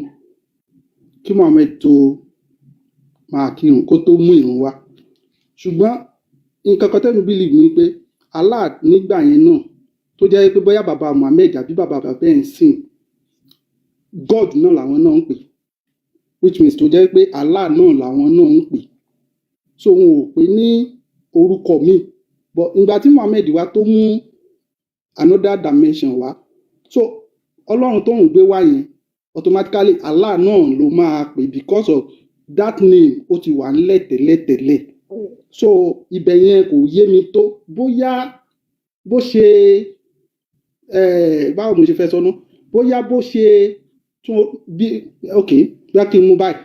kí Mohammed tó máa kírun kó tó mú ìrun wá ṣùgbọ́n nǹkan kan tẹ́nu believe ni pé Allah nígbà yẹn náà tó jẹ́ pé bóyá bàbá Mohammed àbí bàbá ẹ̀ ń sìn God náà làwọn náà ń pè which means tó jẹ́ pé Allah náà làwọn náà ń pè so wọn ò pè ní orúkọ míì but ìgbà tí Mohammed wá tó mú another dimension wá so Ọlọ́run tó ń gbé wá yẹn automatically Allah náà ló máa pè because of that name ó ti wà nílẹ̀ tẹ́lẹ̀tẹ́lẹ̀ so ibẹ̀ yẹn kò yé mi tó bóyá bó ṣe báwo mo ṣe fẹ́ sọ náà bóyá bó ṣe tún bí ok bí a kì í mú báyìí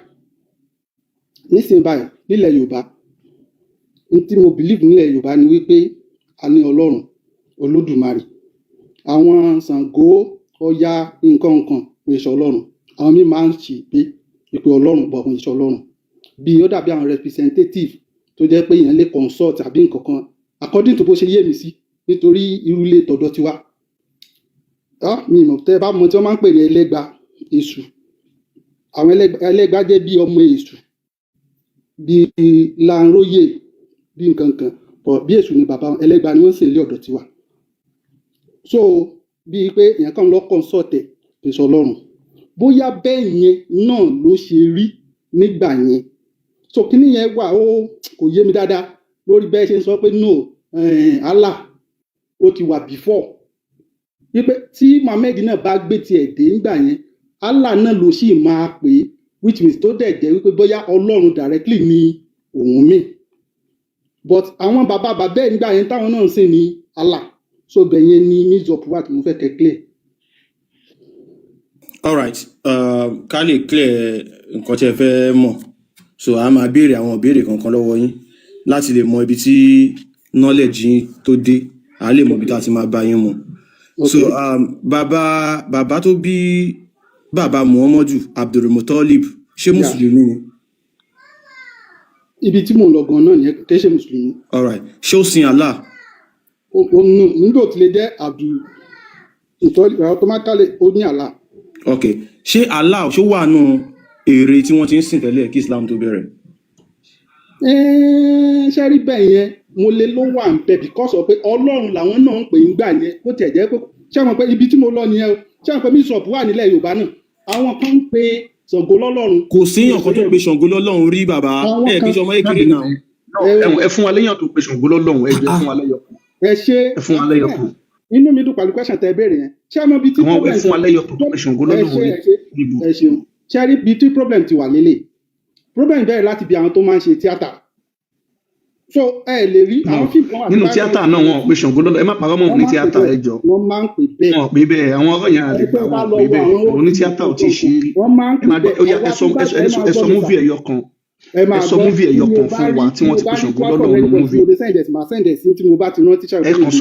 nísìnyí báyìí nílẹ̀ Yorùbá ní tí mo believe nílẹ̀ Yorùbá ni wípé a ní Ọlọ́run Olódùmarè, àwọn Ṣàngó Ọya nǹkan nǹkan kò ṣe Ọlọ́run, àwọn míì máa ń ṣì pé Ọlọ́run bọ̀ kò ṣe Ọlọ́run, bí ó dàbí àwọn representative tó jẹ́ pé èèyàn lè consult àbí nǹkan kan according to bó ṣe yé mi sí, nítorí irú ilé tọ̀dọ̀ tiwa mi mọ̀ tẹ́ bá mọ̀ tí wọ́n máa ń pè ní ẹlẹ́gba èṣù, àwọn ẹlẹ́gba jẹ́ bí ọmọ èṣù, bí Lanróyè, bí nǹkan kan but bí èṣù ni bàbá ẹlẹ́gba ni wọ́n sì ń lé ọ̀dọ̀ tiwa. So bíi pé èèyàn kan lọ consult ẹ̀ kì í ṣe Ọlọ́run, bóyá bẹ́ẹ̀ yẹn náà ló ṣe rí nígbà yẹn. So kíní yẹn wà ó kò yé mi dáadáa lórí bẹ́ẹ̀ ṣe ń sọ pé no Allah ó ti wà before, wípé tí Muhammad náà bá gbé tiẹ̀ dé nígbà yẹn Allah náà ló sì máa pè é, which means tó dẹ̀ jẹ́ wípé bóyá Ọlọ́run directly ni òun mì, but àwọn bàbá ẹ̀ nígbà yẹn táwọn náà ń sìn ní Allah, so bẹ̀yẹn ni mix up wà tí mo fẹ́ kẹ́ clear. Alright, ká lè clear nǹkan tí ẹ fẹ́ mọ̀, so a máa béèrè àwọn ìbéèrè kankan lọ́wọ́ yín láti lè mọ ibi tí knowledge yín tó dé, a lè mọ ibi tá a ti máa bá yín mu. So bàbá tó bí bàbá Muhammadu Abdulmutalib ṣé mùsùlùmí ni? Ibi tí mò ń lọ gan náà nìyẹn, kì í ṣe mùsùlùmí. Alright, ṣé ó sin Allah? Nígbà tí lè jẹ́ Abdulmutalib automatically ó ní Allah. Ok, ṣé Allah ṣó wà nù èrè tí wọ́n ti ń sìn tẹ́lẹ̀ kí Islam tó bẹ̀rẹ̀? Ṣé rí bẹ́ẹ̀ yẹn mo lè ló wà ń bẹ because of pé Ọlọ́run làwọn náà ń pè ń gbà yẹn, ó tiẹ̀ jẹ́ pé ṣé àwọn pé ibi tí mo lọ nìyẹn o, ṣé àwọn pé mísọ̀pù wà nílẹ̀ Yorùbá náà, àwọn kan ń pe Ṣàngó lọ́lọ́run. Kò séèyàn kan tó pe Ṣàngó lọ́lọ́run rí bàbá, ẹ kì í ṣe ọmọ kékeré náà. Ẹ fún wa léyàn tó pe Ṣàngó lọ́lọ́run, ẹ jẹ́ fún wa lẹ́yọ̀kan. Ẹ fún wa lẹ́yọ̀kan. Inú mi dùn pẹ̀lú question tẹ béèrè yẹn, ṣé àwọn ibi tí problem ẹ fún wa lẹ́yọ̀kan tó pe Ṣàngó lọ́lọ́run rí. ẹ ṣeun, ṣé rí ibi tí problem ti wà lélẹ̀, problem bẹ̀rẹ̀ láti bí àwọn tó máa ń ṣe tíátà, so ẹ lè rí àwọn fíìmù kan wà nínú tíátà náà wọn pe Ṣàngó lọ́lọ́run, ẹ má parọ́ mọ́ ní tíátà ẹ jọ. wọ́n máa ń pè bẹ́ẹ̀. Wọn pè bẹ́ẹ̀, àwọn ọ̀rọ̀ yẹn àlè gbà wọn pè bẹ́ẹ̀, òun ní tíátà ò tí ì ṣe rí. wọ́n máa ń pè bẹ́ẹ̀. Ẹ sọ múvì ẹ̀yọ kan, ẹ sọ múvì ẹ̀yọ kan fún wa tí wọ́n ti pe Ṣàngó lọ́lọ́run ní múvì.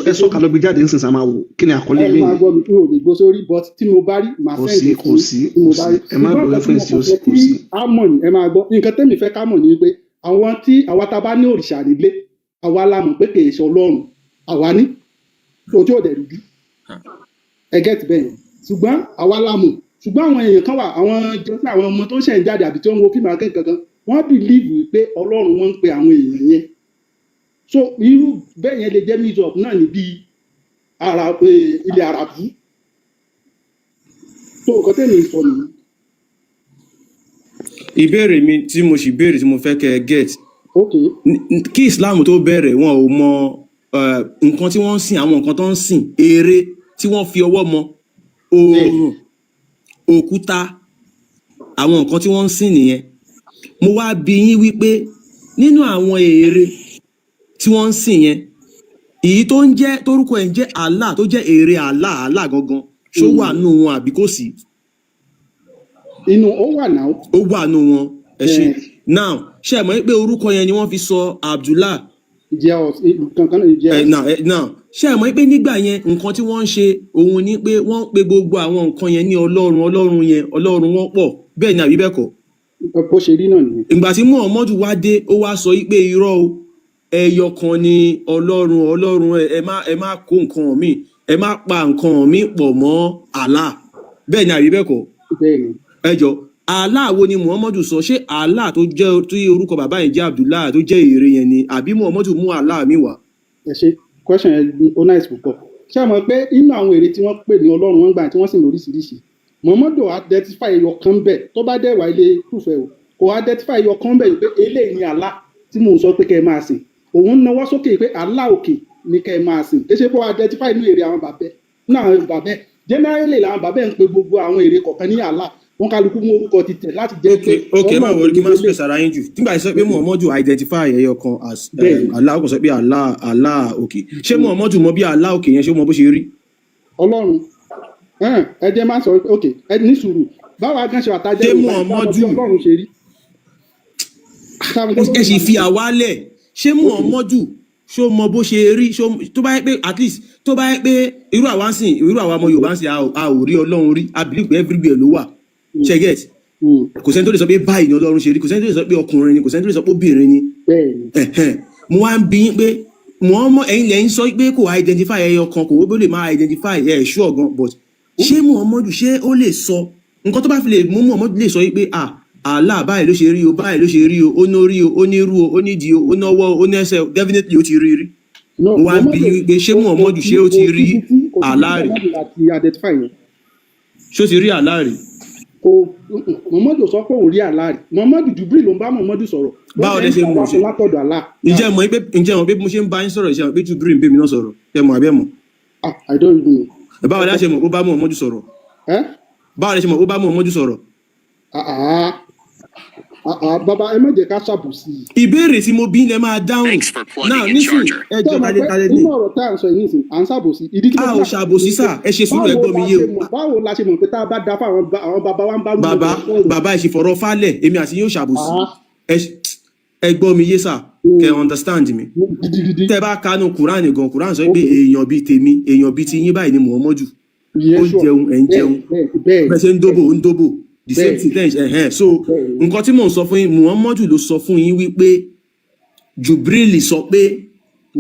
Ẹ sọ ká lọ gbé jáde nísinsìnyí máa wò kí ni àkọlé lẹ́yìn. ẹ máa gbọ́ mi pé ò lè gbó sórí but tí mo bá rí màá send ẹ̀ sí tí mo bá rí. ẹ má lo reference tí ó sì kò sí. àmọ́ ni ẹ máa gbọ́ nǹkan tẹ́mi fẹ́ ká mọ̀ ni pé àwa tá a bá ní òrìṣà nílé àwa la mọ̀ pé kì í ṣe Ọlọ́run, àwa ní ojú òde rújú ẹ get bẹ́ẹ̀, ṣùgbọ́n àwa la mọ̀, ṣùgbọ́n àwọn èèyàn kan wà, àwọn jọ́sìn àwọn ọmọ tó ń ṣẹ̀ ń jáde àbí tó ń wo fíìmù akẹ́kọ̀ọ́ kan, wọ́n believe pé Ọlọ́run wọ́n ń pe àwọn èèyàn yẹn, so irú bẹ́ẹ̀ yẹn lè jẹ́ mix up náà ní bíi ilẹ̀ Àràbù, tó nǹkan tẹ́mi sọ nìyí. Ìbéèrè mi tí mo sì béèrè tí mo fẹ́ kẹ́ ẹ get, kí Islam tó bẹ̀rẹ̀ wọn ò mọ nǹkan tí wọ́n ń sìn, àwọn nǹkan tó ń sìn, ère tí wọ́n fi ọwọ́ mọ, oòrùn, òkúta, àwọn nǹkan tí wọ́n ń sìn nìyẹn. Mo wá bi yín wípé nínú àwọn ère tí wọ́n ń sìn yẹn, èyí tó ń jẹ́ torúkọ ẹ̀ ń jẹ́ Allah, tó jẹ́ ère Allah gangan, ṣó wà nù wọn àbí kò sí? Inú ó wà náà. Ó wà nù wọn, ẹ ṣe. Now ṣe mọ̀ pé orúkọ yẹn ni wọ́n fi sọ Abdullah. Now ṣe mọ̀ pé nígbà yẹn nǹkan tí wọ́n ń ṣe òun ni pé wọ́n pe gbogbo àwọn nǹkan yẹn ní Ọlọ́run yẹn, Ọlọ́run wọn pọ̀, bẹ́ẹ̀ ni àbí bẹ́ẹ̀ kọ́? Bó ṣe rí náà nìyẹn. Ìgbà tí Muhammadu wá dé, ó wá sọ pé irọ́ o, ẹyọ kan ni Ọlọ́run, ẹ má kó nǹkan míì, ẹ má pa nǹkan míì pọ̀ mọ́ Allah, bẹ́ẹ̀ ni àbí bẹ́ẹ̀ kọ́? Bẹ́ẹ̀ ni. Ẹ jọ, Allah wo ni Muhammadu sọ? Ṣé Allah tó jẹ́ tó yẹ orúkọ bàbá yẹn jẹ́ Abdullah tó jẹ́ ère yẹn ni, àbí Muhammadu mú Allah mi wá? Ẹ ṣe question yẹn ó nice púpọ̀. Ṣé ẹ mọ̀ pé inú àwọn ère tí wọ́n pè ní Ọlọ́run wọn gbà tí wọ́n sì ní oríṣiríṣi, Muhammadu identify ẹyọ kan bẹ̀ tó bá dẹ̀ wá ilé proof ẹ̀ o, kò identify ẹyọ kan bẹ̀ pé eléyìí ni Allah tí mò ń sọ pé kẹ́ ẹ máa sìn, òun náwó sókè pé Allah òkè ni kẹ́ ẹ máa sìn, kì í ṣe pé wọ́n identify inú ère àwọn bàbẹ́ náà, àwọn bàbẹ́ generally làwọn bàbẹ́ ń pe gbogbo àwọn ère kọ̀ọ̀kan ní Allah, wọn kálukú mú orúkọ ti tẹ̀ láti jẹ́ pé. ok máa wọlé kí n máa space ara yín jù nígbà tí sọ pé Muhammadu identify ẹyọ kan as Allah, kò sọ pé Allah òkè, ṣé Muhammadu mọ bí Allah òkè yẹn ṣé mọ bó ṣe rí? Ọlọ́run ẹ jẹ́ máa sọ pé ok ẹ ní sùúrù, báwo a gan ṣe àtàjẹ́ Muhammadu Ọlọ́run ṣe rí. ẹ sì fi àwálẹ̀ ṣé Muhammadu ṣó mọ bó ṣe rí tó bá yẹ pé at least tó bá yẹ pé irú àwa ọmọ Yorùbá ń sìn a ò rí Ọlọ́run rí I believe pé everywhere ló wà ṣe get kò sẹ́ni tó lè sọ pé báyìí ni Ọlọ́run ṣe rí kò sẹ́ni tó lè sọ pé ọkùnrin ni kò sẹ́ni tó lè sọ pé obìnrin ni mo wá ń bí yín pé Muhammad ẹ̀yin lẹ́yìn sọ pé kò identify ẹyọ kan kò wọ́n lè máa identify ẹ̀ ṣú ọ̀gan but ṣé Muhammadu ṣé ó lè sọ nǹkan tó bá fi lè mú Muhammadu lè sọ pé Allah báyìí ló ṣe rí o báyìí ló ṣe rí o ó ní orí o ó ní irú o ó ní ìdí o ó ní ọwọ́ ó ní ẹsẹ̀ definitely ó ti rí rí mo wá ń bí yín pé ṣé Muhammadu ṣé ó ti rí Allah rí ṣé ó ti rí Allah rí. Muhammadu sọ pé òun rí Allah rí Muhammadu Jibril ló ń bá Muhammadu sọ̀rọ̀ báwo lẹ ṣe mọ̀ ṣe látọ̀dọ̀ Allah. ǹjẹ́ mọ̀ pé mo ṣe ń bá yín sọ̀rọ̀ ìṣẹ́ pé Jibril ń bẹ mi náà sọ̀rọ̀ ẹ mọ̀ àbẹ́ mọ̀. I don't even know. báwo lẹ ṣe mọ̀ ó bá Muhammadu sọ̀rọ̀. báwo lẹ ṣe mọ̀ ó bá Muhammadu sọ̀rọ̀. Bàbá ẹ má jẹ́ ká ṣàbùsí. ìbéèrè tí mo bí lẹ máa dáhùn náà nísìnyí ẹ jọ kálẹ̀ ní. nínú ọ̀rọ̀ tá à ń sọ yìí nísìnyí à ń ṣàbùsí. a ò ṣàbòsí sà ẹ ṣe sùúrù ẹ gbọ́ mi yé o. báwo la ṣe mọ̀ pé tá a bá da fún àwọn bàbá wa ń bá. bàbá ẹ sì fọ̀rọ̀ fálẹ̀ èmi àti yóò ṣàbòsí ẹ gbọ́ mi yé sà kẹ́ understand mi. tẹ́ bá kánú Kùránì gan Kùránì sọ pé èèyàn bíi tèmi èèyàn bíi ti yín báyìí ni Muhammadu ó jẹun ẹ̀ ń jẹun bẹ́ẹ̀ ṣe ń dóbò the same thing then so nǹkan tí mò ń sọ fún yín Muhammadu ló sọ fún yín wípé Jibril sọ pé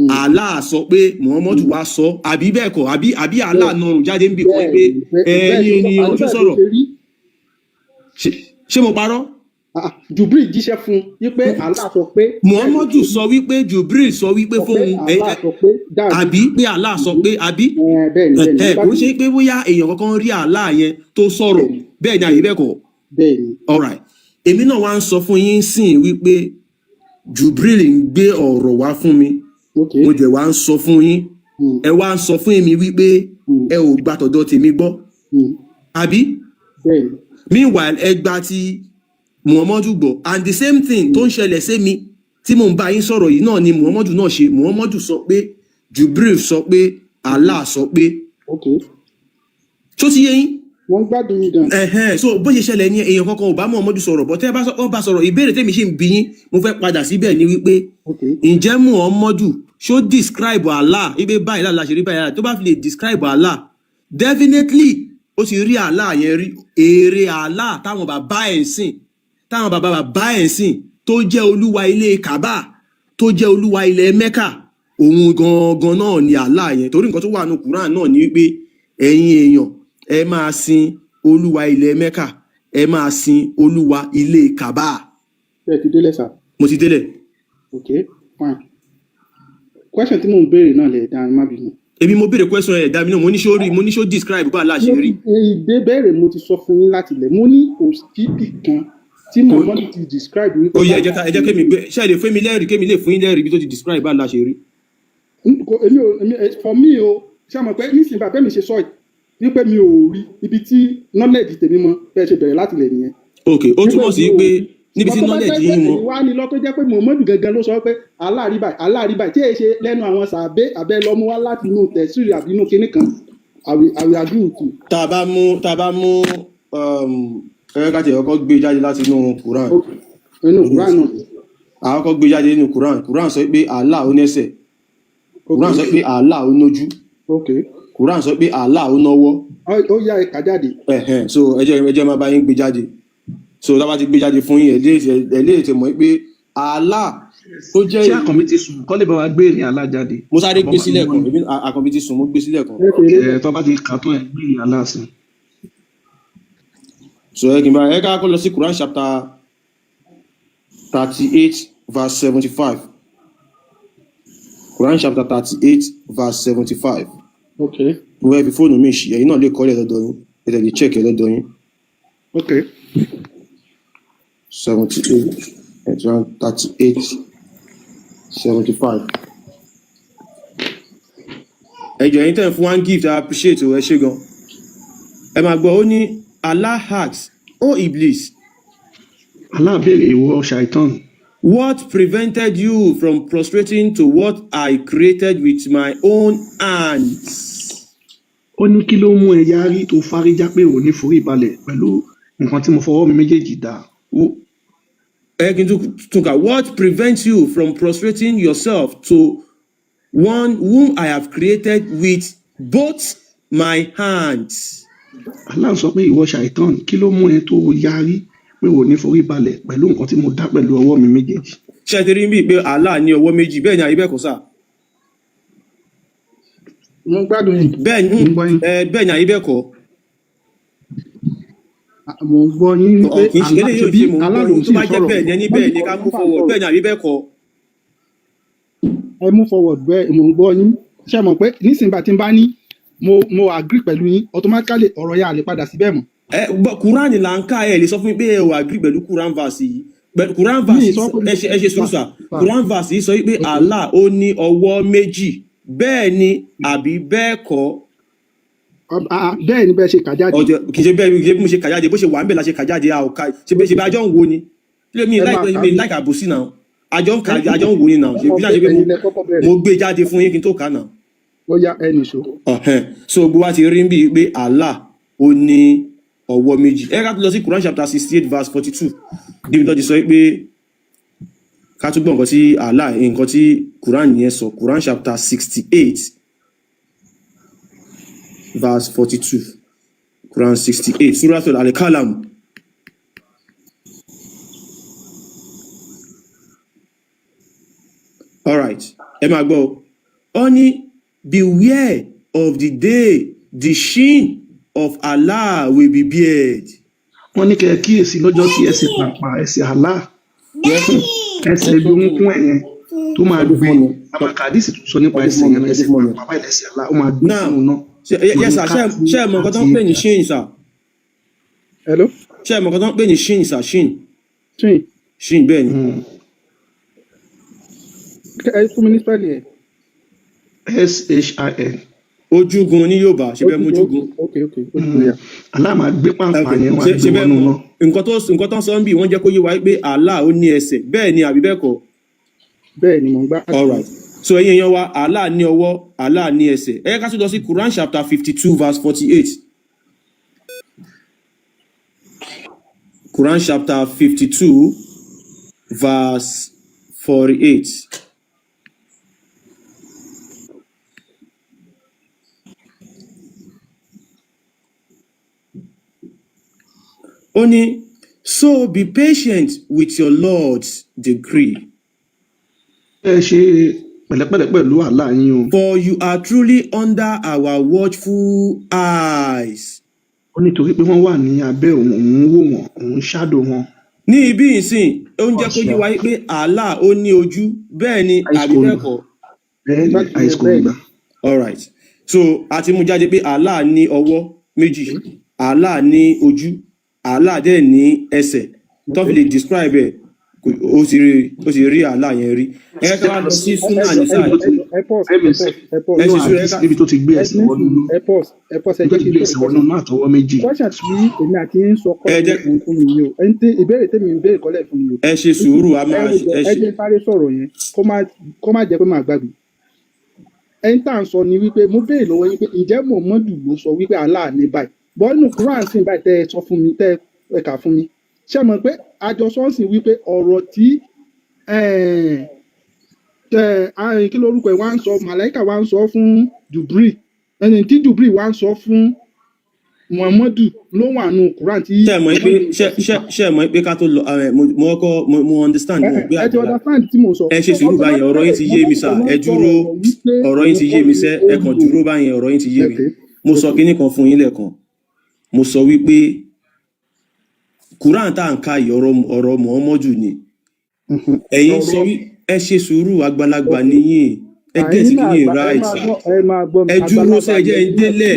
Allah sọ pé Muhammadu wá sọ àbí bẹ́ẹ̀ kọ́ àbí Allah nọrùn jáde ń bì kọ́ pé ẹ̀yin ni wọ́n fi sọ̀rọ̀ ṣé mo parọ́. Jibril jíṣẹ́ fún wípé Allah sọ pé. Muhammadu sọ wípé Jibril sọ wípé fóun àbí pé Allah sọ pé àbí kò ṣe pé bóyá èèyàn kankan rí Allah yẹn tó sọ̀rọ̀ bẹ́ẹ̀ ni àyè bẹ́ẹ̀ kọ́. Alright èmi náà wá ń sọ fún yín sìn wípé Jibril ń gbé ọ̀rọ̀ wá fún mi mo jẹ̀ wá ń sọ fún yín ẹ wá ń sọ fún mi wípé ẹ ò gba tọ̀dọ̀ tèmi gbọ́ àbí meanwhile ẹ gba ti Muhammadu gbọ́ and the same thing tó ń ṣẹlẹ̀ sí mi tí mò ń bá yín sọ̀rọ̀ yìí náà ni Muhammadu náà ṣe Muhammadu sọ pé Jibril sọ pé Allah sọ pé tó ti yé yín. wọ́n gbádùn yín gan. so bó ṣe ṣẹlẹ̀ ní èèyàn kankan ò bá Muhammadu sọ̀rọ̀ bọ́ tẹ́ bá sọ̀rọ̀ ìbéèrè tèmi ṣì ń bí yín mo fẹ́ padà síbẹ̀ ni wípé ǹjẹ́ Muhammadu ṣó describe Allah ibi báyìí lála ṣe rí báyìí tó bá fi lè describe Allah definitely ó ti rí Allah yẹn rí èrè Allah táwọn bàbá ẹ̀ ń sìn táwọn bàbá ẹ̀ ń sìn tó jẹ́ olúwa ilé Kaaba tó jẹ́ olúwa ilẹ̀ Mẹ́kà òun gangan náà ni Allah yẹn torí nǹkan tó wà nínú Quran náà ni wípé ẹ̀yin èèyàn ẹ máa sin olúwa ilẹ̀ Mẹ́kà ẹ máa sin olúwa ilé Kaaba. ẹ ti délẹ̀ sá. mo ti délẹ̀. ok fine question tí mò ń béèrè náà lè dá má bínú. èmi mo béèrè question ẹ̀ dá mi náà mo ní ṣó describe bá Allah ṣe rí. ìbéèrè mo ti sọ fún yín láti lẹ̀ mo ní òsìkìpì kan tí Muhammadu ti describe wípé. ó yẹ ẹ jẹ́ kémi gbé ṣe lè fún mi lẹ́rìí kémi lè fún yín lẹ́rìí bí tó ti describe bá Allah ṣe rí. for me o ṣé àmọ̀ pé nísìnyí bàbá mi ṣe sọ yìí wípé mi ò rí ibi tí knowledge tèmi mọ bẹ́ẹ̀ ṣe bẹ̀rẹ̀ láti lẹ̀ nìyẹn. ok ó túmọ̀ sí pé níbi tí knowledge yín mọ. wá ní lọ tó jẹ́ pé Muhammadu gangan ló sọ pé Allah rí báyìí tí èyí ṣe lẹ́nu àwọn sàbẹ́ abẹ́ lọ́mú wá láti inú tẹ̀síìrì àbí inú kinní kan àwẹ̀ àdúrà. tá a bá mú ẹ̀rọ ká tiẹ̀ kọ́kọ́ gbé jáde láti inú Quran. inú Quran náà. àkọ́kọ́ gbé jáde nínú Quran sọ pé Allah ó nẹ́sẹ̀ Quran sọ pé Allah ó nójú Quran sọ pé Allah ó náwọ́. ó yá ẹ̀ka jáde. so ẹ jẹ́ máa bá yín gbé jáde so tá a bá ti gbé jáde fún yín ẹ̀ lè tẹ̀ mọ́ pé Allah tó jẹ́. ṣé àkànbí ti sùn kọ́ lè bá wa gbé ìrìn Allah jáde. mo sáré gbé sílẹ̀ kan àkànbí ti sùn mo gbé sílẹ̀ kan. tó bá ti kà tó ẹ̀ gbé ìrìn Allah sí. so ẹ kì í bá ẹ ká kó lọ sí Quran chapter 38 verse 75 Quran chapter 38 verse 75. okay. mo fẹ́ fi fóònù mi ṣì ẹ̀yin náà lè kọ́lẹ̀ lọ́dọ̀ yín ẹ tẹ̀lé check ẹ lọ́dọ̀ yín. okay. 78 38 75. ẹjọ ẹ̀yin tẹ́ fún one gift I appreciate o ẹ ṣé gan. ẹ máa gbọ́ ó ní Allah asks, "O Iblis, Allah béèrè ìwọ Shaitan. What prevented you from prostrating to what I created with my own hands?" ó ní kí ló mú ẹ yarí tó fárígá pé ò ní forí balẹ̀ pẹ̀lú nǹkan tí mo fọwọ́ mi méjèèjì dá. What prevents you from prostrating yourself to one whom I have created with both my hands? Allah sọ pé ìwọ ṣàìtàn kí ló mú ẹ tó yarí pé ò ní forí balẹ̀ pẹ̀lú nǹkan tí mo dá pẹ̀lú ọwọ́ mi méjèèjì. Ṣé ẹ ti rí bí pé Allah ní ọwọ́ méjì bẹ́ẹ̀ ni àyè bẹ́ẹ̀ kọ́ sà? mo gbádùn yìí. Bẹ́ẹ̀ ni àyè bẹ́ẹ̀ kọ́. mo ń gbọ́ yín pé Kì í ṣe eléyìí ò ṣe mò ń gbọ́ aláàlú tó bá jẹ́ bẹ́ẹ̀ ni ẹni bẹ́ẹ̀ ni ká mú forward bẹ́ẹ̀ ni àyè bẹ́ẹ̀ kọ́. ẹ mú forward bẹ́ẹ̀ mo ń gbọ́ yín ṣe mọ̀ pé nísìnyí bá ti ń bá ní mo agree pẹ̀lú yín automatically ọ̀rọ̀ yẹn à lè padà síbẹ̀ mọ́. Quran là ń ká ẹ lè sọ fún mi pé ẹ ò agree pẹ̀lú Quran verse yìí. Quran verse ẹ ṣe sùúrù sà. Quran verse yìí sọ pé Allah ó ní ọwọ́ méjì bẹ́ẹ̀ ni àbí bẹ́ẹ̀ kọ́. Bẹ́ẹ̀ ni bẹ́ẹ̀ ṣe kà jáde. Kì í ṣe bẹ́ẹ̀ bí mo ṣe kà jáde bó ṣe wà ń bẹ̀ la ṣe kà jáde a ò ká ṣe bí àjọ ń wo ni. Mi like àbòsí náà àjọ ń wo ni náà ṣe bí láṣẹ pé mo gbé jáde fún yín kí n tó kà náà. Ó yá ẹnì ṣó. So gbogbo wa ti rí bí pé Allah ó ní ọwọ́ méjì. Ẹ ká tó lọ sí Quran chapter 68 verse 42 níbi tó ti sọ pé ká tún gbọ́ nǹkan tí Allah nǹkan tí Quran yẹn sọ. Quran chapter 68 verse 42. Quran 68 Suratul Al-Qalam. All right, ẹ máa gbọ́ ọ ní beware of the day the shin of Allah will be bared. Wọ́n ní kẹ́ ẹ kíyèsí lọ́jọ́ tí ẹsẹ̀ pàpà ẹsẹ̀ Allah ẹsẹ̀ ìdúnkún ẹ̀yẹn tó máa gbé àwọn kàdísì tó sọ nípa ẹsẹ̀ yẹn ẹsẹ̀ pàpà ẹsẹ̀ Allah ó máa gbé fún un náà. Yes sir, ṣé ẹ mọ̀ nǹkan tó ń pè ní shin sir? Hello? Ṣé ẹ mọ̀ nǹkan tó ń pè ní shin sir? Shin bẹ́ẹ̀ ni. Ẹ fún mi ní spẹ́lì ẹ̀. SHIN. Ojúgun ní Yorùbá ṣe bẹ́ẹ̀ mójúgun. Allah máa gbé pàǹpà yẹn wá gbé wọnú náà. Nǹkan tó ń sọ ń bì wọ́n jẹ́ kó yé wa pé Allah ó ní ẹsẹ̀ bẹ́ẹ̀ ni àbí bẹ́ẹ̀ kọ́? Bẹ́ẹ̀ ni mo ń gbá. All right. So ẹ̀yin èèyàn wa Allah ní ọwọ́ Allah ní ẹsẹ̀. Ẹ ká tún lọ sí Quran chapter 52 verse 48. Quran chapter 52 verse 48. Ó ní, so be patient with your Lord's decree. Ẹ ṣe pẹ̀lẹ́pẹ̀lẹ́ pẹ̀lú Allah yín o. For you are truly under our watchful eyes. Ó nítorí pé wọ́n wà ní abẹ́ òun wò wọ́n òun ṣáàdò wọn. Ní ibi ìsìn ó ń jẹ́ kó yé wa pé Allah ó ní ojú bẹ́ẹ̀ ni àbí bẹ́ẹ̀ kọ́. Bẹ́ẹ̀ ni àìsíkò gbà. All right. So a ti mú jáde pé Allah ní ọwọ́ méjì, Allah ní ojú, Allah dẹ̀ ní ẹsẹ̀ tó fi lè describe ẹ̀ ó sì rí Allah yẹn rí. Ẹ ká wá lọ sí Súnà Nísà. Níbi tó ti gbé ẹsẹ̀ wọnú náà tọwọ́ méjì. Kọ́ṣà tí èmi àti ń sọ kọ́ fún mi o. Ìbéèrè tèmi ń béèrè kọ́lẹ̀ fún mi o. Ẹ ṣe sùúrù a máa ẹ jẹ́ sáré sọ̀rọ̀ yẹn kó má jẹ́ pé màá gbàgbé. Ẹni tá à ń sọ ni wípé mo béèrè lọ́wọ́ yín pé ǹjẹ́ Muhammadu ló sọ wípé Allah ní báyìí? Bọ́ọ̀nù Quran sì báyìí tẹ́ ẹ sọ fún mi tẹ́ ẹ kà fún mi. Ṣé mọ̀ pé àjọsọ sì wípé ọ̀rọ̀ tí kí lórúkọ ẹ̀ wá ń sọ màláìkà wá ń sọ fún Jubril ẹni tí Jubril wá ń sọ fún Muhammadu ló wà nù Quran tí. ṣe mọ̀ pé ká tó lọ mo understand. ẹ ti understand tí mo sọ. Ẹ ṣe sùúrù báyẹn ọ̀rọ̀ yín ti yé mi sà ẹ dúró ọ̀rọ̀ yín ti yé mi sẹ́ ẹ kàn dúró báyẹn ọ̀rọ̀ yín ti yé mi. Mo sọ kinní kan fún yín lẹ́ẹ̀kan mo sọ wípé Quran tá à ń ka yìí ọ̀rọ̀ Muhammadu ni ẹ̀yin sọ ẹ ṣe sùúrù àgbàlagbà nìyí ẹ gẹ̀ẹ́sì kìíní right ẹ dúró sẹ́ ẹ jẹ́ ń délẹ̀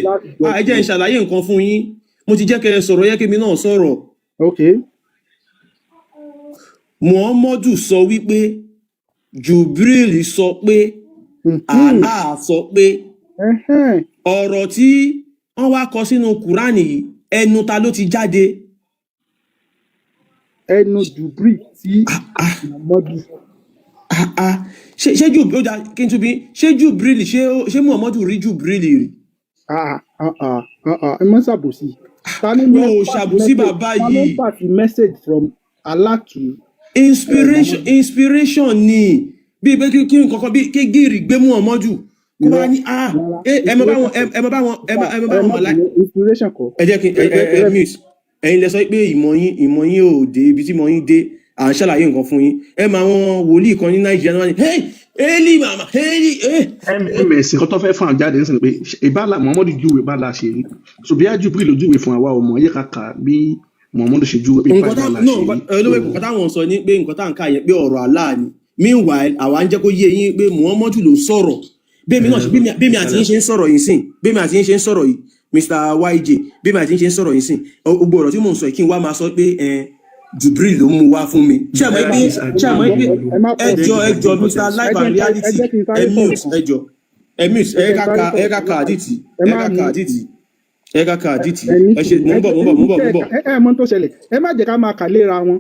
ẹ jẹ́ ń ṣàlàyé nǹkan fún yín mo ti jẹ́ kẹ́ ẹ sọ̀rọ̀ yẹ kémi náà sọ̀rọ̀. Muhammadu sọ wípé Jubril sọ pé Allah sọ pé ọ̀rọ̀ tí wọ́n wá kọ sínú Quran yìí ẹnu ta ló ti jáde. Ẹnu Jubril tí Muhammadu. Ṣé kí n tún bí ṣé Jubril ṣé Muhammadu rí Jubril rí. Ẹ má ṣàbòsí. Yóò ṣàbòsí bàbá yìí. Ta ló pàṣẹ message from Allah to inspiration ni bí pé kí nǹkan kan bí kí gírì gbé Muhammadu kó bá ní ẹ mọ bá wọn mọ̀lá inspiration kọ́. ẹ jẹ́ kí mute ẹ̀yin lẹ sọ pé ìmọ̀ yín ò dé ibi tí ìmọ̀ yín dé à ń ṣàlàyé nǹkan fún yín ẹ máa wọn wòlíì kan ní Nàìjíríà náà ní Eli mama ms nǹkan tó fẹ́ fún àwọn jáde nísìnyí pé ìbálà Muhammadu júwe bálà ṣe rí so bí ájúbìrì ló júwe fún àwa ọmọ yẹ kàkà bí Muhammadu ṣe júwe bí ìbálà ṣe rí. olówó nǹkan táwọn sọ ní pé nǹkan tá à ń ká yẹn pé ọ̀rọ̀ Allah ni meanwhile àwa ń jẹ́ kó yé yín pé Muhammadu ló sọ̀rọ̀ bẹ́ẹ̀mi àti yín ṣe ń sọ̀rọ̀ yìí sìn bẹ́ẹ̀mi àti yín ṣe ń sọ̀rọ̀ yìí Mr. YJ bẹ́ẹ̀mi àti yín ṣe ń sọ̀rọ̀ yìí sìn gbogbo ọ̀rọ̀ tí mò ń sọ yìí kí n wá máa sọ pé Jubril ló mú wá fún mi ṣé àmọ́ pé ẹjọ́ Mr. Life and Reality emute ẹ̀ka kàdìtì ẹ ṣe mò ń bọ̀. ẹ mọ̀ tó ṣẹlẹ̀ ẹ má jẹ́ ká máa kàléra wọn.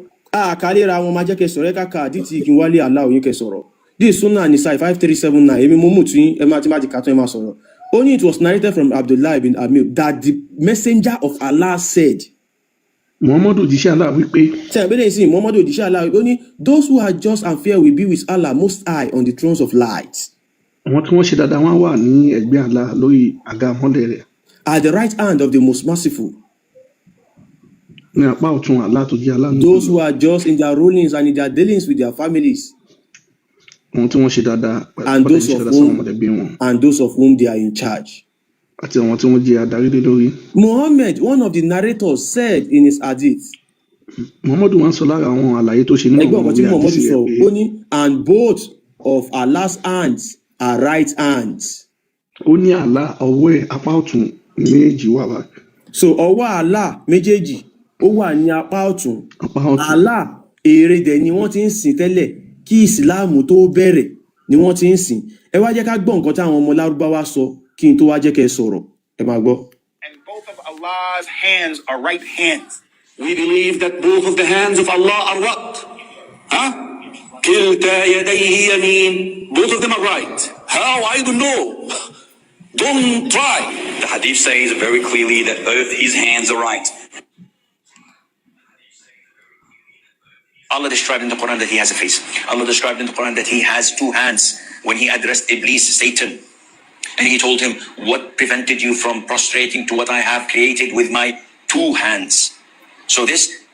Kàléra wọn máa jẹ́ kẹ́ sọ̀rọ̀ ẹ̀ka kàdìtì kí n wálé aláwọ̀ yín kẹ́ sọ̀rọ̀ this Sunnah Nisa 5379 èmi mo mú tún ẹ máa ti kàtọ́ ẹ máa sọ̀rọ̀ only it was narrated from Abdullah ibn Amir that the messenger of Allah said. Muhammadu òjíṣẹ́ Allah wípé. Ṣé ìbéèrè sí Muhammadu òjíṣẹ́ Allah wípé ó ní those who are just and fair will be with Allah most high on the thrones of light. Àwọn tí wọ́n ṣe dáadáa wọ́n wà ní ẹ̀gbẹ́ Allah lórí àga mọ́lẹ̀ rẹ̀. At the right hand of the most merciful. Ní apá ọ̀tún Allah tó jẹ́ aláàánú. Those who are just in their rulings and in their dealings with their families. Àwọn tí wọ́n ṣe dáadáa and those of whom they are in charge. Àti àwọn tí wọ́n jẹ́ adarí lé lórí. Muhammad, one of the narrators, said in his hadith. Muhammadu wọ́n sọ lára àwọn àlàyé tó ṣe nínú ọmọ orí àdìsí rẹ̀ pé. Ó ní and both of Allah's hands are right hands. Ó ní Allah ọwọ́ ẹ̀ apá ọ̀tún méjì wà wá. So ọwọ́ Allah méjèèjì ó wà ní apá ọ̀tún. Allah èrè dẹ̀ ni wọ́n ti ń sìn tẹ́lẹ̀ kí ìsìláàmù tó bẹ̀rẹ̀ ni wọ́n ti ń sìn. Ẹ wá jẹ́ ká gbọ́ nǹkan táwọn ọmọ Lárúbáwá sọ kí n tó wá jẹ́ kẹ́ sọ̀rọ̀. Ẹ máa gbọ́. And both of Allah's hands are right hands. We believe that both of the hands of Allah are what? كلتا يديه يمين. Both of them are right. How? I don't know. Don't try. The hadith says very clearly that both his hands are right. Allah described in the Quran that he has a face. Allah described in the Quran that he has two hands when he addressed Iblis, Satan. And he told him, what prevented you from prostrating to what I have created with my two hands? So this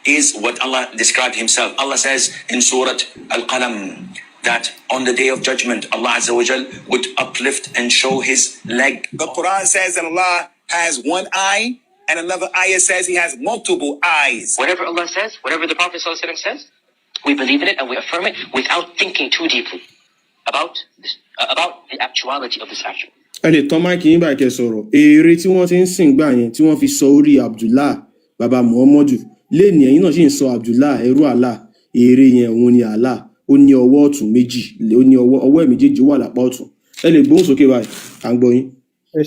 is what Allah described himself. Allah says in Surah Al-Qalam that on the day of judgment, Allah Azza wa Jal would uplift and show his leg. The Quran says that Allah has one eye, and another ayah says he has multiple eyes. Whatever Allah says, whatever the Prophet ﷺ says, we believe in it and we affirm it without thinking too deeply about the actuality of this action. Ẹ lè tán máìkì yín báyìí kẹ́ sọ̀rọ̀ èrè tí wọ́n ti ń sìn gbà yẹn tí wọ́n fi sọ orí Abdullah baba Muhammadu lẹ́ni ẹ̀yìn náà sì ń sọ Abdullah ẹrú Allah èrè yẹn òun ni Allah ó ní ọwọ́ ọ̀tún méjì ó ní ọwọ́ ẹ̀ méjèèjì wà lápá ọ̀tún ẹ lè gbóhùn sókè báyìí à ń gbọ́ yín. Ẹ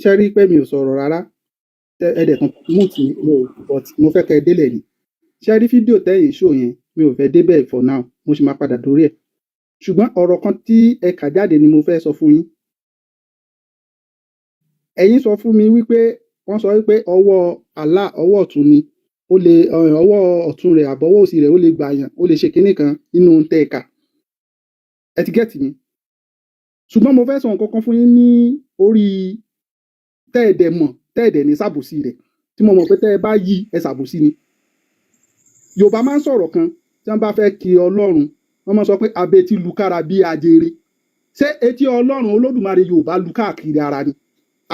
ṣe rí pé mi ò sọ̀rọ̀ rárá ẹ̀dẹ̀ kan mú tí mo fẹ́ kẹ́ ẹ délẹ̀ ni ṣe rí fídíò tẹ́yìn ṣó yẹn mi ò fẹ́ débẹ̀ for now mo sì máa padà dórí ẹ̀ ṣùgbọ́n ọ̀rọ̀ kan tí ẹ kà jáde ni mo fẹ́ sọ fún yín. Ẹ̀yin sọ fún mi wípé wọ́n sọ wípé ọwọ́ Allah ọwọ́ ọ̀tún ni ó lè ọwọ́ ọ̀tún rẹ̀ àbọ̀wọ́ òsì rẹ̀ ó lè gbàyàn ó lè ṣe kinní kan nínú tẹ́ẹ̀ka ẹ ti gẹ́tì mi. Ṣùgbọ́n mo fẹ́ sọ nǹkan kan fún yín ní orí tẹ́ẹ̀dẹ̀ mọ̀ tẹ́ẹ̀dẹ̀ ní sàbòsí rẹ̀ tí mo mọ̀ pé tẹ́ ẹ bá yí ẹ sàbòsí ni. Yorùbá máa ń sọ̀rọ̀ kan tí wọ́n bá fẹ́ kí Ọlọ́run wọ́n máa sọ pé abetí lu kára bí ajere ṣé etí Ọlọ́run Olódùmarè Yorùbá lu káàkiri ara ni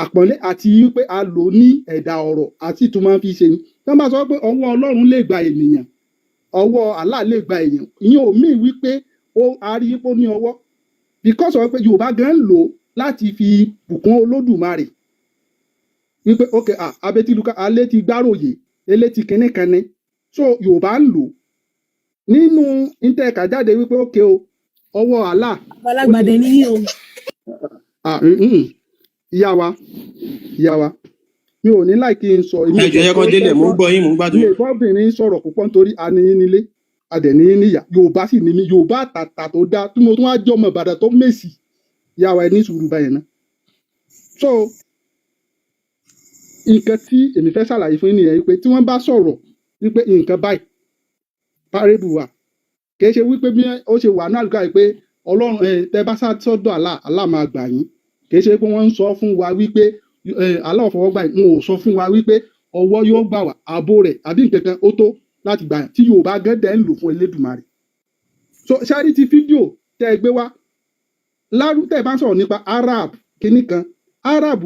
àpọ́nlé àti wípé a lò ní ẹ̀dà ọ̀rọ̀ àti ìtumọ̀ fi ṣe ni tí wọ́n bá sọ pé ọwọ́ Ọlọ́run lè gba ènìyàn ọwọ́ Allah lè gba èèyàn ìyẹn ò mí wípé ó arí ipò ní ọwọ́ because of pé Yorùbá gan ń lò láti fi bùkún Olódùmarè wípé ok abetí lu kára alẹ́ ti gbáròyè elé ti kínní kan ní so Yorùbá ń lò nínú intẹ́ẹ̀ka jáde wípé ókè o ọwọ́ Allah. Alágbàdẹ ní yí o. Ìyá wa mi ò ní láì kí n sọ. Ẹjọ́ yẹ kó délẹ̀ mo ń gbọ́ yín mo ń gbádùn. Ilé ìfọ́bìnrin sọ̀rọ̀ púpọ̀ nítorí aníyín nílé adẹ̀níyín níyà Yorùbá sì ní mi Yorùbá àtàtà tó dá tí mo tún wá jẹ́ ọmọ Ìbàdàn tó mèsì ìyá wa ẹ ní sùúrù báyẹn náà. So nǹkan tí èmi fẹ́ ṣàlàyé fún yín nìyẹn wípé tí wọ́n bá sọ̀rọ̀ wípé nǹkan báyìí parable wa kì í ṣe wípé bí ó ṣe wà ní àlùkò pé ọlọ́run tẹ bá sá sọ́dọ̀ Allah máa gbà yín, kì í ṣe pé wọ́n ń sọ fún wa wípé Allah fọwọ́ gbà yín, wọn ò sọ fún wa wípé ọwọ́ yóò gbà wá ààbò rẹ̀ àbí nǹkan kan ó tó láti gbà yín tí Yorùbá gẹ́gẹ́ ń lò fún Elédùmarè. So ṣáàrí ti fídíò tẹ́ ẹ gbé wá tẹ́ ẹ bá ń sọ̀rọ̀ nípa Arab kínní kan, Arab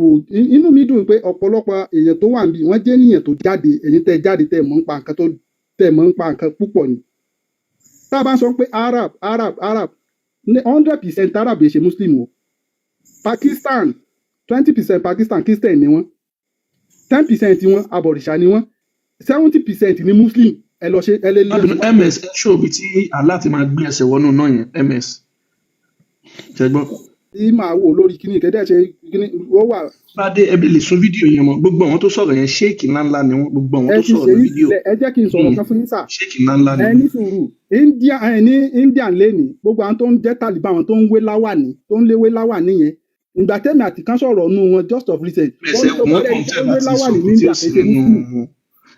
inú mi dùn pé ọ̀pọ̀lọpọ̀ èèyàn tó wà níbí wọ́n jẹ́ ènìyàn tó jáde, ẹ̀yin tẹ́ jáde tẹ́ mọ̀ ń pa nǹkan púpọ̀ ni. Tá a bá sọ pé Arab 100% Arab yẹn ṣe Muslim o. Pakistan 20% Pakistan Christian ni wọ́n, 10% wọn abọ̀rìṣà ni wọ́n, 70% ni Muslim. Ẹ lọ ṣe ẹ lè lé ms ṣòbí tí Allah ti máa gbé ẹsẹ̀ wọnú náà yẹn ms ṣẹgbọ́n. tí màá wò lórí kíní ìkẹ́dẹ́ ṣe kíní wọ́n wà. Bádé ẹbí lè sún fídíò yẹn mọ́, gbogbo àwọn tó sọ̀rọ̀ yẹn ṣéèkì ńláńlá ni wọ́n, gbogbo àwọn tó sọ̀rọ̀ ní fídíò. ẹ jẹ́ kí n sọ̀rọ̀ kan fún yín sà. ṣéèkì ńláńlá ni ẹ ní sùúrù India lẹ́nìí gbogbo àwọn tó ń jẹ́ Taliban àwọn tó ń wé láwàní tó ń léwé láwàní yẹn ìgbà tẹ́mi àti kan sọ̀rọ̀ nù wọn just of recent. ẹsẹ̀ wọn kàn tẹ̀ láti sọ tí ó sì nínú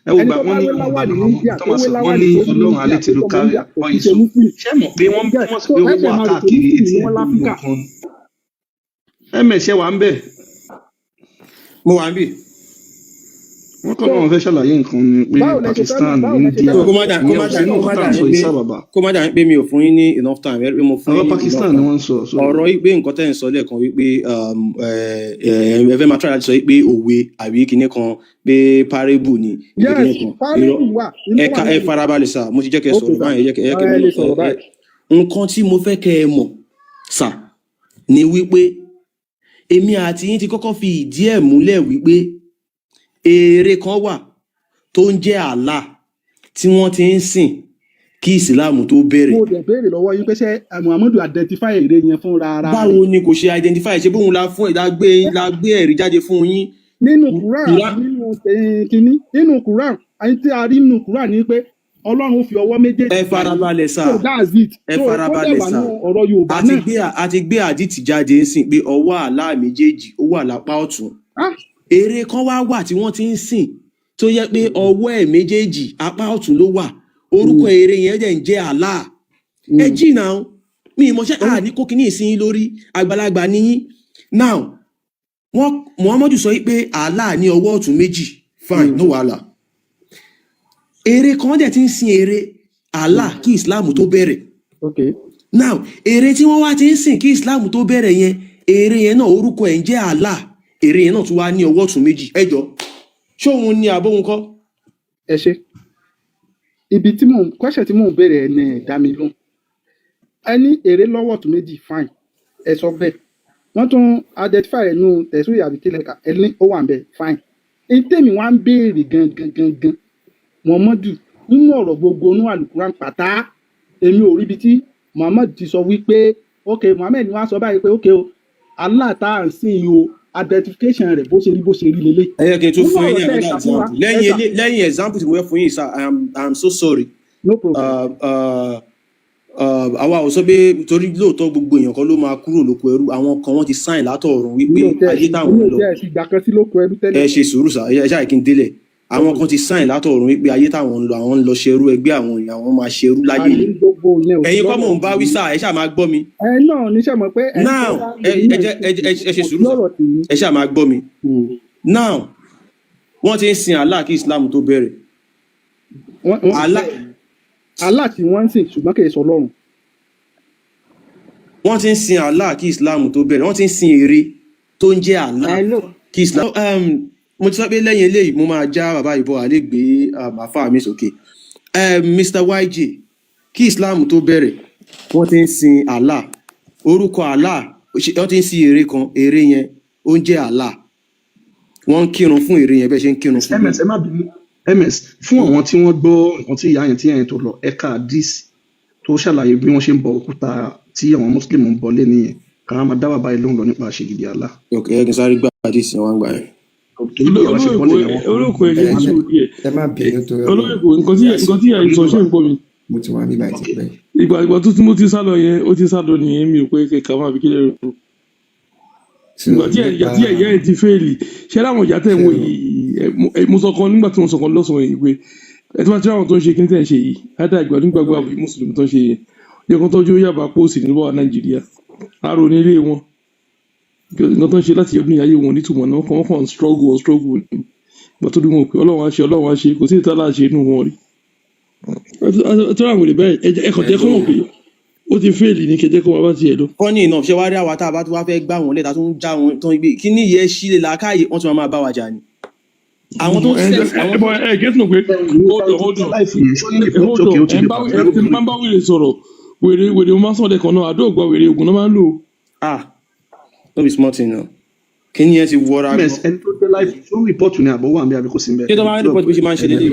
ẹ wò gbà wọ́n ní wọ́n ní ọlọ́run alẹ́ ti lu kárí àpọ̀ ìṣó ṣé mọ̀ pé wọ́n mọ̀ sí pé wọ́n wà káàkiri etí gbogbo kan ms wà ń bẹ̀. mo wà ń bì. wọ́n kọ́ náà fẹ́ ṣàlàyé nǹkan ni pé Pakistan India kó má dà pé mi ò fún yín ní enough time ẹ mo fún yín ọ̀rọ̀ Pakistan ni wọ́n ń sọ. ọ̀rọ̀ yìí pé nǹkan tẹ́ ń sọ lẹ́ẹ̀kan wípé ẹ fẹ́ máa try láti sọ pé òwe àbí kinní kan pé parable ni ẹ farabalẹ̀ sà mo ti jẹ́ kẹ́ sọ̀rọ̀ báyìí ẹ jẹ́ kẹ́ sọ̀rọ̀ báyìí. nǹkan tí mo fẹ́ kẹ́ ẹ mọ̀ sà ni wípé èmi àti yín ti kọ́kọ́ fi ìdí ẹ̀ múlẹ̀ wípé ère kan wà tó ń jẹ́ Allah tí wọ́n ti ń sìn kí ìsìláàmù tó bẹ̀rẹ̀. mo dẹ̀ béèrè lọ́wọ́ yín pé ṣé Muhammadu identify ère yẹn fúnra ara rẹ̀. báwo ni kò ṣe identify ṣe bóun la fún la gbé ẹ̀rí jáde fún yín. nínú Quran àyè tí a rí nínú Quran ni pé Ọlọ́run fi ọwọ́ méjèèjì. ẹ farabalẹ̀ sá ẹ farabalẹ̀ sá ọ̀rọ̀ Yorùbá náà. a ti gbé àdìtì jáde ń sìn pé ọwọ́ Allah méjèèjì ó wà lápá ọ̀tún. ère kan wà tí wọ́n ti ń sìn tó yẹ pé ọwọ́ ẹ̀ méjèèjì apá ọ̀tún ló wà orúkọ ère yẹn dẹ̀ ń jẹ́ Allah. ẹ jìnnà mi ìmọ̀ṣẹ́ àní kókìní ìsìn lórí àgbàlagbà níyìn. now Muhammadu sọ pé Allah ní ọwọ́ ọ̀tún méjì fine no wàhálà. ère kan dẹ̀ ti ń sin ère Allah kí Islam tó bẹ̀rẹ̀. now ère tí wọ́n wá ti ń sìn kí Islam tó bẹ̀rẹ̀ yẹn ère yẹn náà orúkọ ẹ̀ ń jẹ́ Allah ère yẹn náà tún wá ní ọwọ́ ọ̀tún méjì ẹ jọ ṣóun ni àbóhun kọ́. ẹ ṣe ibi tí question tí mò ń béèrè ẹ ní ẹ̀dá mi lóhùn ẹ ní ère lọ́wọ́ ọ̀tún méjì fine ẹ sọ bẹ́ẹ̀ wọ́n tún identify ẹ̀ nù tẹ̀síwì àbíkílẹ̀ ká ẹ ní ó wà ń bẹ̀ fine èyí tèmi wá ń béèrè gangan Muhammadu nínú ọ̀rọ̀ gbogbo inú Al-Quran pátá èmi ò rí ibi tí Muhammad ti sọ wípé ok Muhammad ni wọ́n á sọ báyìí pé ok o Allah tá à ń sìn yìí o identification rẹ̀ bó ṣe rí lélẹ̀. ẹ yẹ kí n tún fún yín ní another example lẹ́yìn example tí mo fẹ́ fún yín sir I'm so sorry. no problem. àwa ò sọ pé torí lóòótọ́ gbogbo èèyàn kan ló máa kúrò lóko ẹrú àwọn kan wọ́n ti sign látọ̀run wípé ayé táwọn lọ ẹ ṣe sùúrù sà ẹ ṣáà kí n délẹ̀ àwọn kan ti sign látọ̀run wípé ayé táwọn ń lọ àwọn ń lọ ṣerú ẹgbẹ́ àwọn èèyàn àwọn máa ṣerú láyé yìí ẹ̀yin kọ́ mò ń bá wí sà ẹ ṣáà máa gbọ́ mi. ẹ náà níṣẹ́ mọ̀ pé. now ẹ ṣe sùúrù sà ẹ ṣáà máa gbọ́ mi. now wọ́n ti ń sin Allah kí Islam tó bẹ̀rẹ̀. Allah tí wọ́n ń sìn ṣùgbọ́n kì í sọ Ọlọ́run. wọ́n ti ń sin Allah kí Islam tó bẹ̀rẹ̀ wọ́n ti ń sin ère tó ń jẹ́ Allah kí Islam. mo ti sọ pé lẹ́yìn eléyìí mo máa já bàbá ìbọn àlè gbé àfáà mi sókè. Mr. YJ kí Islam tó bẹ̀rẹ̀ wọ́n ti ń sin Allah orúkọ Allah wọ́n ti ń sin ère kan ère yẹn ó ń jẹ́ Allah wọ́n ń kírun fún ère yẹn bẹ́ẹ̀ ṣe ń kírun fún. ms ẹ má bínú ms fún àwọn tí wọ́n gbọ́ nǹkan tí ìyá yẹn tó lọ ẹ̀ka dis tó ṣàlàyé bí wọ́n ṣe ń bọ òkúta tí àwọn muslim ń bọ lé nìyẹn káwọn máa dá bàbá yìí lóhùn lọ nípa àṣegidi Allah. ok ẹ kí n sáré gbá dis yẹn wá ń gbà yẹn. olóòkú ẹ jẹ́ sùúrù díẹ̀ olóòkú nǹkan tí yẹn sọ ṣé ń gbọ́ mi. mo ti wá nígbà tí pẹ́. ìgbà tó tí mo ti sálọ yẹn ó ti sálọ nìyẹn mi ò pé kẹkà máa fi kílẹ̀ rẹ̀ fún. ìgbà tí ẹ̀yà ẹ̀ ti fẹ́ẹ̀lì ṣé láwọn ìjà tẹ̀ ń wò yìí mo sọ kan nígbà tí mo sọ kan lọ́sàn-án yìí pé ẹ tí wọ́n ti rí àwọn tó ń ṣe kí ní tẹ̀ ń ṣe yìí ádá ìgbà nígbàgbọ́ àbí mùsùlùmí tó ń ṣe yìí yẹ kó tọ́jú yàbá póòsì níbọ̀ wà Nàìjíríà àrò ní ilé wọn nǹkan tó ń ṣe láti ọdún ayé wọn nítumọ̀ náà wọ́n kàn struggle ìgbà tó dún wọn pé Ọlọ́run á ṣe kò sí ìta láṣẹ inú wọn rí ẹ tó àwọn èdè báyìí ẹkọ̀ jẹ́ kọ́ mọ̀ pé ó ti fẹ́ẹ̀lì ní kẹjẹ́ kó wọn bá tiẹ̀ lọ. funny enough ṣé wàá rí àwa tá a bá tó wá fẹ́ gbá wọn lẹ́ta tó ń já wọn tó ń gbé kí ní ìyẹn sílẹ̀ làákàyè wọ́n ti máa bá wa jà ni. àwọn tó ń sẹ́ẹ̀sì àwọn tó ẹ gẹ́tù nù pé hold on ẹ máa ń bá wèrè sọ̀rọ̀ wèrè máa ń sọ̀rọ̀ ẹ̀kan náà àdó ògbà wèrè ògùn náà máa ń lò. no be small thing náà kí ni ẹ ti wọra. ẹni tó dé láìpẹ́ tó rìpọ́tù ní àbọ̀ wà ní àbíkó sí bẹ́ẹ̀. kí tó bá ń rìpọ́tù bí ṣe máa ń ṣe lélẹ̀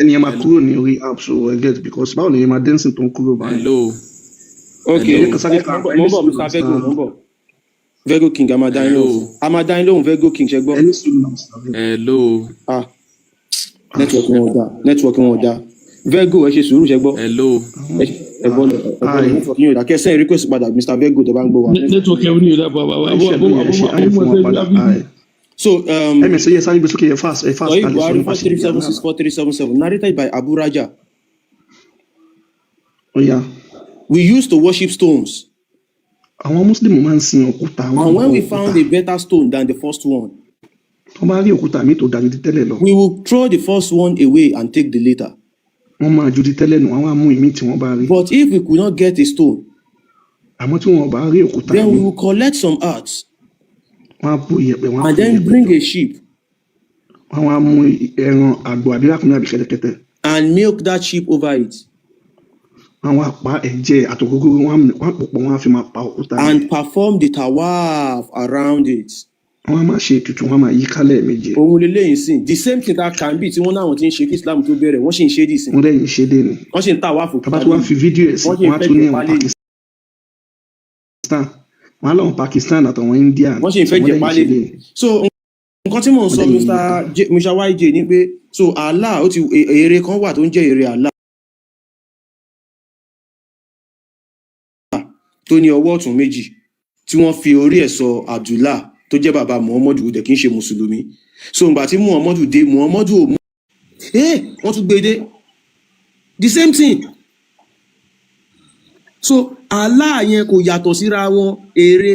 ẹni yẹn máa kúrò ní orí app so I get because báwo ni yẹn máa dancing tó ń kúrò báyìí. mo bọ̀ Mr. Vego mo bọ̀ Vego King a máa dá yín lóhùn Vego King ṣe gbọ́. network wọn ò dá Vego ẹ ṣe sùúrù ṣe gbọ́. ẹ gbọ́ network yín ò dá kẹsàn-án request padà Mr. Vego tó bá ń gbọ́ wa. network ẹ ò ní ìdá bàbá So, yes, I will okay, fast. Buhari 4376437 narrated by Abu Raja. Oh yeah. We used to worship stones. Àwọn Muslim máa ń sin òkúta. And when we found a better stone than the first one, wọ́n máa rí òkúta mi tó dájú di tẹ́lẹ̀ lọ. we will throw the first one away and take the later. Wọ́n máa ju di tẹ́lẹ̀ nù, àwọn amú ìmí tí wọ́n bá rí. But if we could not get a stone, àmọ́ tí wọ́n bá rí òkúta then we will collect some earths. And then bring a sheep and milk that sheep over it and perform the tawaf around it. The same thing that can be tí wọ́n náà ti ń ṣe kí Islam tó bẹ̀rẹ̀ wọ́n sì ń ṣe dì sí. Wọ́n sì ń tawaf fún wọn lọ Pakistan àtàwọn India wọ́n sì ń fẹ́ jẹ pálí. So nǹkan tí mò ń sọ Mr. YJ ni pé so Allah ó ti èrè kan wà tó ń jẹ́ èrè Allah tó ní ọwọ́ ọ̀tún méjì tí wọ́n fi orí ẹ̀ sọ Abdullah tó jẹ́ bàbá Muhammadu dẹ̀ kì í ṣe mùsùlùmí. So ìgbà tí Muhammadu dé Muhammadu ò mú wọ́n tún gbé dé the same thing. So Allah yẹn kò yàtọ̀ síra wọn èrè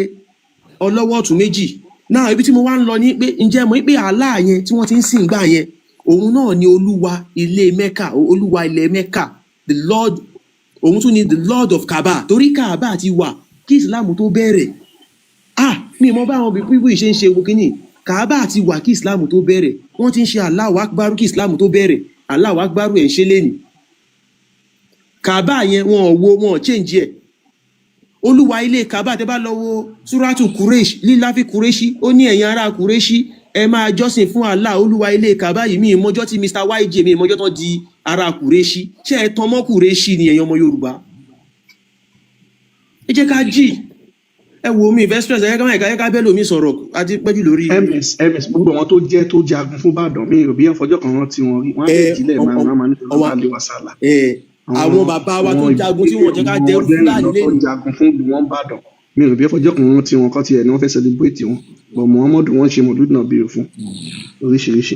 ọlọ́wọ́ ọ̀tún méjì. Náà ibi tí mo wá ń lọ ní pé ǹjẹ́ mọ̀ pé Allah yẹn tí wọ́n ti ń sìn gbà yẹn òun náà ni olúwa ilé Mẹ́kà olúwa ilẹ̀ Mẹ́kà the Lord òun tún ni the Lord of Kaaba torí Kaaba ti wà kí Islam tó bẹ̀rẹ̀. Mi mọ̀ bá àwọn bíbí ìṣe ń ṣe ewu kínní Kaaba ti wà kí Islam tó bẹ̀rẹ̀ wọ́n ti ń ṣe Allahu Akbar kí Islam tó bẹ̀rẹ̀ Allahu Akbar ẹ̀ ń ṣe lẹ́nu. Kaaba yẹn wọn ò change ẹ̀. Olúwa ilé Kaaba tẹ́ bá lọ wo Suratu Quraysh líláfi Qurayshi ó ní ẹ̀yin ará Qurayshi ẹ máa jọ́sìn fún Allah olúwa ilé Kaaba yìí mi ìmọ̀jọ́ tí Mr. YJ mi ìmọ̀jọ́ tán di ará Qurayshi ṣé ẹ tán mọ́ Qurayshi ni ẹ̀yin ọmọ Yorùbá. Ẹ jẹ́ ká jí ẹ wo mi investors ẹ ká bẹ́ẹ̀ lómi sọ̀rọ̀ àti pẹ́jù lórí. ms gbogbo àwọn tó jẹ́ tó jagun fún Ìbàdàn mi ò bí ẹ̀fọ́jọ́ kan rántí wọn rí wọn á lè jílẹ̀ máa nítorí wọn á lè wà sálà. Àwọn bàbá wa tó jagun tí wọ́n jẹ́ ká dẹ́rù Fúlàní lẹ́nu. jagun fún ìlú wọn Ìbàdàn mi ò bí ẹ̀fọ́jọ́ kan rántí wọn kọ́ tiẹ̀ ni wọ́n fẹ́ celebrate wọn bọ̀ Muhammadu wọn ṣe mọ̀lúdì náà bí o fún oríṣiríṣi.